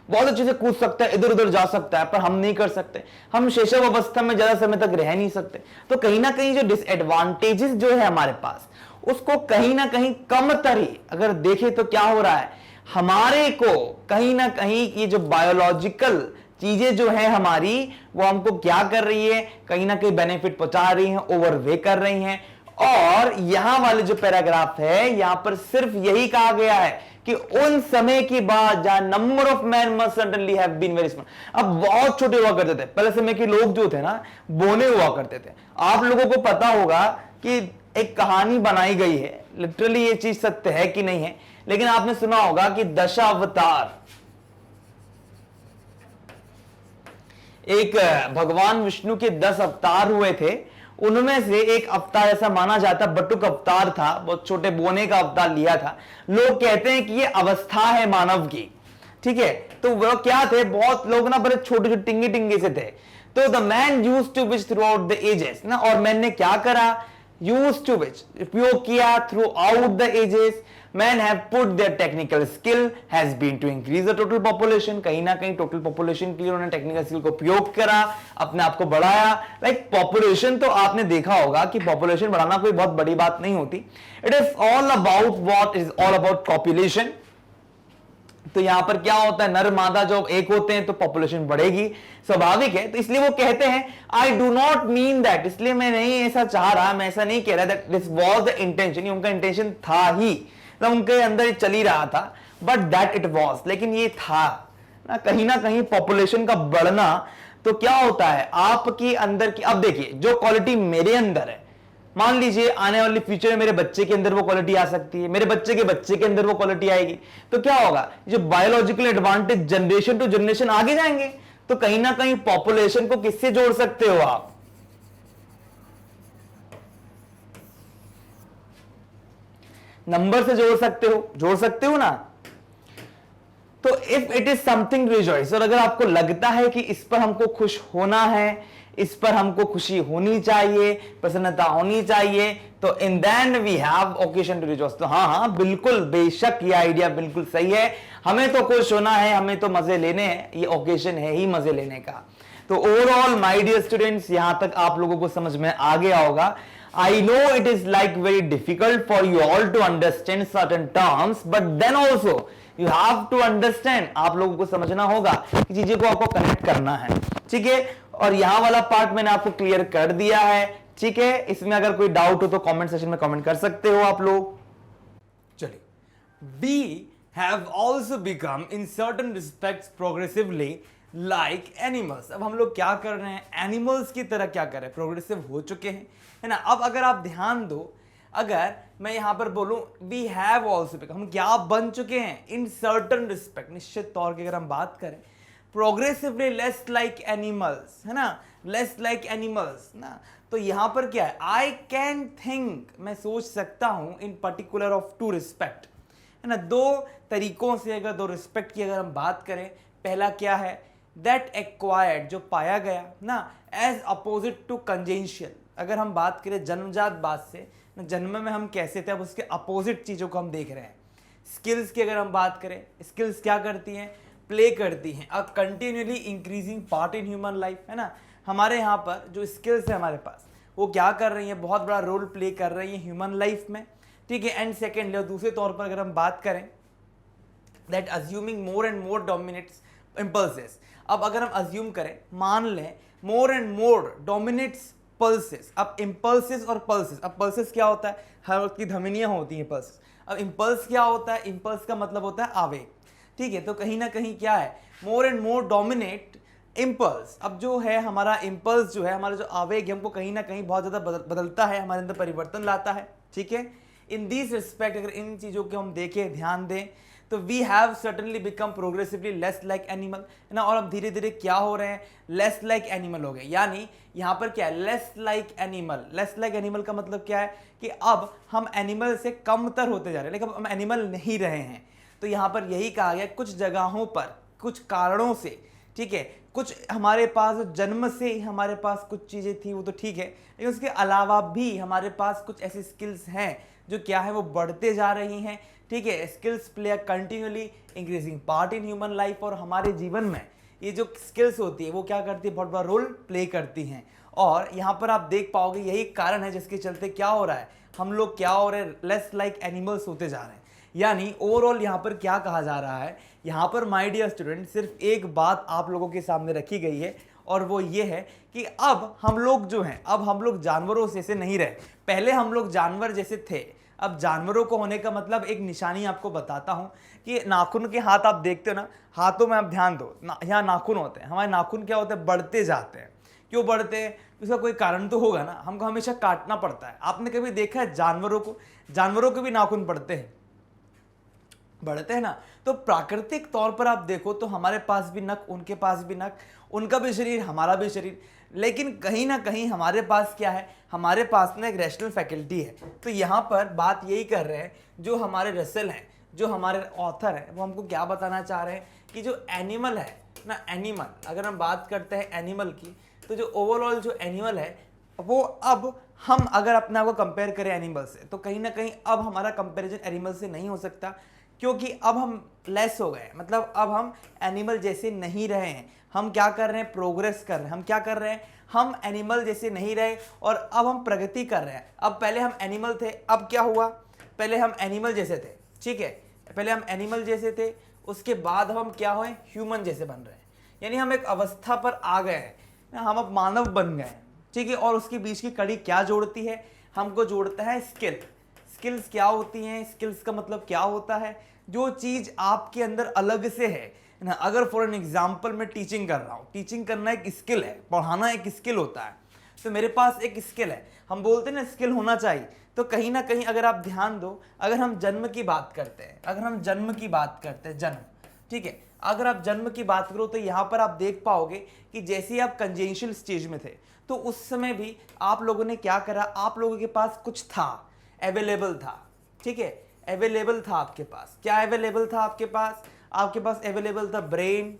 बहुत अच्छे से कूद सकता है, इधर उधर जा सकता है, पर हम नहीं कर सकते, हम शैशव अवस्था में ज्यादा समय तक रह नहीं सकते। तो कहीं ना कहीं जो डिसएडवांटेजेस जो है हमारे पास, उसको कहीं ना कहीं कम तरी अगर देखें तो क्या हो रहा है, हमारे को कहीं ना कहीं ये जो बायोलॉजिकल चीजें जो है हमारी, वो हमको क्या कर रही है, कहीं ना कहीं बेनिफिट पहुंचा रही है, ओवरवे कर रही हैं। और यहां वाले जो पैराग्राफ है, यहां पर सिर्फ यही कहा गया है कि उन समय के बाद जहां number of man must certainly have been very small. अब बहुत छोटे हुआ करते थे पहले समय के लोग, जो थे ना, बोने हुआ करते थे। आप लोगों को पता होगा कि एक कहानी बनाई गई है, लिटरली ये चीज सत्य है कि नहीं है, लेकिन आपने सुना होगा कि दशावतार, एक भगवान विष्णु के 10 अवतार हुए थे, उनमें से एक अवतार ऐसा माना जाता, बटुक अवतार था, बहुत छोटे बोने का अवतार लिया था। लोग कहते हैं कि ये अवस्था है मानव की, ठीक है, तो वो क्या थे, बहुत लोग ना बड़े छोटे छोटे टिंगे टिंगे से थे। तो the man use to which throughout the ages ना, और मैन ने क्या करा, यूज टू विच उपयोग किया throughout the ages, man have put their technical skill has been to increase the total population, कहीं ना कहीं टोटल पॉपुलेशन के लिए उन्होंने टेक्निकल स्किल को उपयोग करा, अपने आप को बढ़ाया। लाइक पॉपुलेशन तो आपने देखा होगा कि पॉपुलेशन बढ़ाना कोई बहुत बड़ी बात नहीं होती, it is all about what is all about population. तो यहां पर क्या होता है, नर मादा जब एक होते हैं तो पॉपुलेशन बढ़ेगी, स्वाभाविक है। तो इसलिए वो कहते हैं I do not mean that, इसलिए मैं नहीं ऐसा चाह रहा, मैं ऐसा नहीं कह रहा that this was the intention, उनका इंटेंशन था ही, तो उनके अंदर चल ही रहा था, बट दैट इट वाज, लेकिन ये था ना कहीं पॉपुलेशन का बढ़ना। तो क्या होता है आपके अंदर की, अब देखिए जो क्वालिटी मेरे अंदर है, मान लीजिए आने वाले फ्यूचर में मेरे बच्चे के अंदर वो क्वालिटी आ सकती है, मेरे बच्चे के बच्चे के अंदर वो क्वालिटी आएगी, तो क्या होगा, जो biological advantage generation to generation आगे जाएंगे। तो कहीं ना कहीं पॉपुलेशन को किससे जोड़ सकते हो आप, नंबर से जोड़ सकते हो ना। तो if it is something rejoice, और अगर आपको लगता है कि इस पर हमको खुश होना है, इस पर हमको खुशी होनी चाहिए, प्रसन्नता होनी चाहिए, तो in then we have occasion to rejoice. तो हाँ बिल्कुल, बेशक ये आइडिया बिल्कुल सही है, हमें तो खुश होना है, हमें तो मजे लेने हैं, ये ओकेजन है ही मजे लेने का। तो ओवरऑल माय डियर स्टूडेंट्स, यहां तक आप लोगों को समझ में आ गया होगा। I know it is like very difficult for you all to understand certain terms, but then also you have to understand, आप लोगों को समझना होगा कि चीजें को आपको कनेक्ट करना है, ठीक है। और यहां वाला पार्ट मैंने आपको क्लियर कर दिया है, ठीक है। इसमें अगर कोई डाउट हो तो कमेंट सेक्शन में कमेंट कर सकते हो आप लोग। चलिए, we have also become in certain respects progressively like animals। अब हम लोग क्या कर रहे हैं, एनिमल्स की तरह क्या कर रहे हैं, प्रोग्रेसिव हो चुके हैं, है ना। अब अगर आप ध्यान दो, अगर मैं यहां पर बोलूं वी हैव ऑल्सो बिकम, हम क्या बन चुके हैं, इन सर्टन रिस्पेक्ट, निश्चित तौर की अगर हम बात करें, प्रोग्रेसिवली लेस लाइक एनिमल्स, है ना, लेस लाइक एनिमल्स ना। तो यहां पर क्या है, आई कैन थिंक, मैं सोच सकता हूं in particular of two respect, है ना, दो तरीकों से, अगर दो रिस्पेक्ट की अगर हम बात करें, पहला क्या है, दैट एक्वायर्ड, जो पाया गया ना, एज अपोजिट टू कंजेंशियल। अगर हम बात करें जन्मजात बात से, जन्म में हम कैसे थे, अब उसके अपोजिट चीज़ों को हम देख रहे हैं। स्किल्स की अगर हम बात करें, स्किल्स क्या करती हैं, प्ले करती हैं a continuously increasing part in human life, है ना। हमारे यहाँ पर जो स्किल्स है हमारे पास, वो क्या कर रही हैं, बहुत बड़ा रोल प्ले कर रही हैं ह्यूमन लाइफ में, ठीक है। एंड सेकेंडली, दूसरे तौर पर अगर हम बात करें, that assuming more and more dominates impulses. अब अगर हम अज्यूम करें, मान लें more and more dominates pulses. अब इम्पल्सेस और पल्सेस, अब पल्सेस क्या होता है, हर वक्त की धमनियां होती हैं पल्सेस। अब इम्पल्स क्या होता है, इम्पल्स का मतलब होता है आवेग, ठीक है। तो कहीं ना कहीं क्या है, more and more dominate impulse. अब जो है हमारा इम्पल्स, जो है हमारा जो आवेग है, हमको कहीं ना कहीं बहुत ज़्यादा बदलता है, हमारे अंदर परिवर्तन लाता है, ठीक है। इन दिस रिस्पेक्ट, अगर इन चीज़ों को हम देखें, ध्यान दें, तो we have certainly become progressively less like animal, है ना। और अब धीरे धीरे क्या हो रहे हैं, लेस लाइक एनिमल हो गए। यानी यहाँ पर क्या है, less like animal. Less like animal का मतलब क्या है कि अब हम एनिमल से कमतर होते जा रहे हैं, लेकिन हम एनिमल नहीं रहे हैं। तो यहाँ पर यही कहा गया, कुछ जगहों पर कुछ कारणों से, ठीक है, कुछ हमारे पास जन्म से ही हमारे पास कुछ चीज़ें थी, वो तो ठीक है, लेकिन उसके अलावा भी हमारे पास कुछ ऐसी स्किल्स हैं जो क्या है, वो बढ़ते जा रही हैं, ठीक है। Skills play continually increasing part in human life, और हमारे जीवन में ये जो स्किल्स होती है वो क्या करती है, बहुत बड़ा रोल प्ले करती हैं। और यहाँ पर आप देख पाओगे, यही कारण है जिसके चलते क्या हो रहा है, हम लोग क्या हो रहे हैं, लेस लाइक एनिमल्स होते जा रहे हैं। यानी ओवरऑल यहाँ पर क्या कहा जा रहा है, यहाँ पर माय डियर स्टूडेंट, सिर्फ एक बात आप लोगों के सामने रखी गई है, और वो ये है कि अब हम लोग जो हैं, अब हम लोग जानवरों जैसे नहीं रहे। पहले हम लोग जानवर जैसे थे, अब जानवरों को होने का मतलब, एक निशानी आपको बताता हूं कि नाखून के हाथ आप देखते हो ना, हाथों में आप ध्यान दो, यहाँ नाखून होते हैं, हमारे नाखून क्या होते हैं, बढ़ते जाते हैं। क्यों बढ़ते हैं, उसका कोई कारण तो होगा ना, हमको हमेशा काटना पड़ता है। आपने कभी देखा है जानवरों को, जानवरों के भी नाखून बढ़ते हैं, बढ़ते हैं ना। तो प्राकृतिक तौर पर आप देखो तो हमारे पास भी नख, उनके पास भी नख, उनका भी शरीर, हमारा भी शरीर, लेकिन कहीं ना कहीं हमारे पास क्या है, हमारे पास ना एक रैशनल फैकल्टी है। तो यहाँ पर बात यही कर रहे हैं, जो हमारे रसल हैं, जो हमारे ऑथर हैं, वो हमको क्या बताना चाह रहे हैं कि जो एनिमल है ना, एनिमल अगर हम बात करते हैं एनिमल की, तो जो ओवरऑल जो एनिमल है वो, अब हम अगर अपने आप को कंपेयर करें एनिमल से, तो कहीं ना कहीं अब हमारा कंपैरिजन एनिमल से नहीं हो सकता, क्योंकि अब हम लेस हो गए, मतलब अब हम एनिमल जैसे नहीं रहे हैं। हम क्या कर रहे हैं, प्रोग्रेस कर रहे हैं। हम क्या कर रहे हैं, हम एनिमल जैसे नहीं रहे और अब हम प्रगति कर रहे हैं। अब पहले हम एनिमल थे, अब क्या हुआ, पहले हम एनिमल जैसे थे, ठीक है, पहले हम एनिमल जैसे थे, उसके बाद हम क्या हुए, ह्यूमन जैसे बन रहे हैं। यानी हम एक अवस्था पर आ गए हैं, हम अब मानव बन गए हैं, ठीक है। और उसके बीच की कड़ी क्या जोड़ती है, हमको जोड़ता है स्किल। स्किल्स क्या होती हैं, स्किल्स का मतलब क्या होता है, जो चीज़ आपके अंदर अलग से है ना। अगर फॉर एन एग्जाम्पल मैं टीचिंग कर रहा हूँ, टीचिंग करना एक स्किल है, पढ़ाना एक स्किल होता है, तो मेरे पास एक स्किल है, हम बोलते हैं ना स्किल होना चाहिए। तो कहीं ना कहीं अगर आप ध्यान दो, अगर हम जन्म की बात करते हैं, अगर हम जन्म की बात करते हैं, जन्म, ठीक है, अगर आप जन्म की बात करो तो यहाँ पर आप देख पाओगे कि जैसे ही आप कंजेंशियल स्टेज में थे, तो उस समय भी आप लोगों ने क्या करा, आप लोगों के पास कुछ था, अवेलेबल था, ठीक है, अवेलेबल था आपके पास। क्या अवेलेबल था आपके पास, आपके पास अवेलेबल था ब्रेन,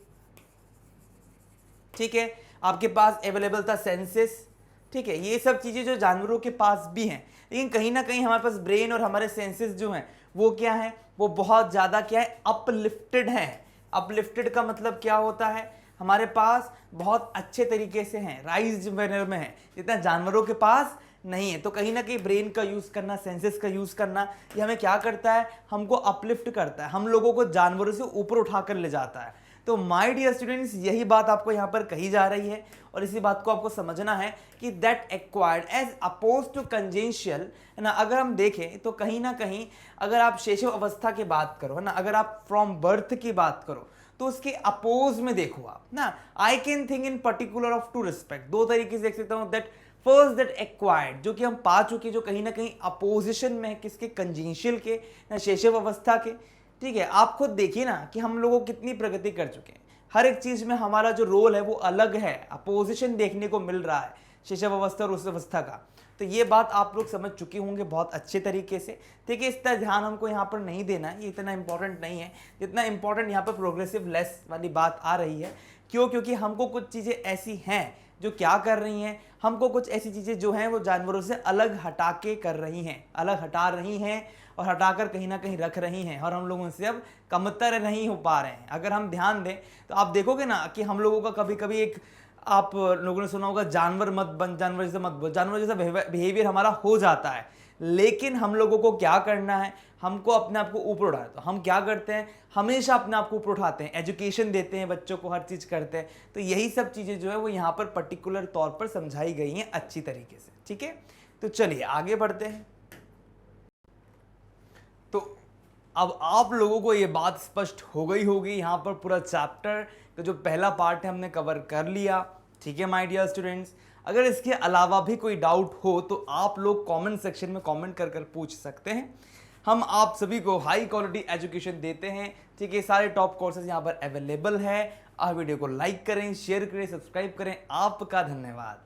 ठीक है, आपके पास अवेलेबल था सेंसेस, ठीक है, ये सब चीजें जो जानवरों के पास भी हैं, लेकिन कहीं ना कहीं हमारे पास ब्रेन और हमारे सेंसेस जो हैं वो क्या है, वो बहुत ज्यादा क्या है, अपलिफ्टेड हैं। अपलिफ्टेड का मतलब क्या होता है, हमारे पास बहुत अच्छे तरीके से हैं, राइज मैनर में है, जितना जानवरों के पास नहीं है। तो कहीं ना कहीं ब्रेन का यूज करना, सेंसेस का यूज करना, ये हमें क्या करता है, हमको अपलिफ्ट करता है, हम लोगों को जानवरों से ऊपर उठाकर ले जाता है। तो माय डियर स्टूडेंट्स, यही बात आपको यहाँ पर कही जा रही है और इसी बात को आपको समझना है कि that acquired as opposed to congenital, है ना। अगर हम देखें तो कहीं ना कहीं अगर आप शैशव अवस्था की बात करो, है ना, अगर आप फ्रॉम बर्थ की बात करो, तो उसके अपोज में देखो आप ना, I can think in particular of two respect, दो तरीके से देख सकता हूँ। दैट फर्स्ट, दैट एक्वायर्ड, जो कि हम पा चुके, जो कहीं ना कहीं अपोजिशन में है, किसके, कंजेंशियल के, ना शैशव अवस्था के, ठीक है। आप खुद देखिए ना कि हम लोगों कितनी प्रगति कर चुके हैं, हर एक चीज में हमारा जो रोल है वो अलग है, अपोजिशन देखने को मिल रहा है शैशव अवस्था और उस अवस्था का। तो ये बात आप लोग समझ चुके होंगे बहुत अच्छे तरीके से, ठीक है। इस तरह ध्यान हमको यहाँ पर नहीं देना है, ये इतना इंपॉर्टेंट नहीं है जितना इंपॉर्टेंट यहाँ पर प्रोग्रेसिव लेस वाली बात आ रही है। क्यों, क्योंकि हमको कुछ चीज़ें ऐसी हैं जो क्या कर रही हैं, हमको कुछ ऐसी चीज़ें जो हैं वो जानवरों से अलग हटा के कर रही हैं, अलग हटा रही हैं और हटाकर कहीं ना कहीं रख रही हैं, और हम लोग उनसे अब कमतर नहीं हो पा रहे हैं। अगर हम ध्यान दें तो आप देखोगे ना कि हम लोगों का कभी कभी एक, आप लोगों ने सुना होगा, जानवर मत बन, जानवर जैसा मत बोल, जानवर जैसा बिहेवियर हमारा हो जाता है। लेकिन हम लोगों को क्या करना है, हमको अपने आप को ऊपर उठाना है। तो हम क्या करते हैं, हमेशा अपने आप को ऊपर उठाते हैं, एजुकेशन देते हैं बच्चों को, हर चीज़ करते हैं। तो यही सब चीज़ें जो है वो यहाँ पर पर्टिकुलर तौर पर समझाई गई हैं अच्छी तरीके से, ठीक है। तो चलिए आगे बढ़ते हैं। तो अब आप लोगों को ये बात स्पष्ट हो गई होगी, यहाँ पर पूरा चैप्टर का जो पहला पार्ट है हमने कवर कर लिया, ठीक है माय डियर स्टूडेंट्स। अगर इसके अलावा भी कोई डाउट हो तो आप लोग कमेंट सेक्शन में कमेंट कर कर पूछ सकते हैं। हम आप सभी को हाई क्वालिटी एजुकेशन देते हैं, ठीक है। सारे टॉप कोर्सेज यहाँ पर अवेलेबल है। आप वीडियो को लाइक करें, शेयर करें, सब्सक्राइब करें। आपका धन्यवाद।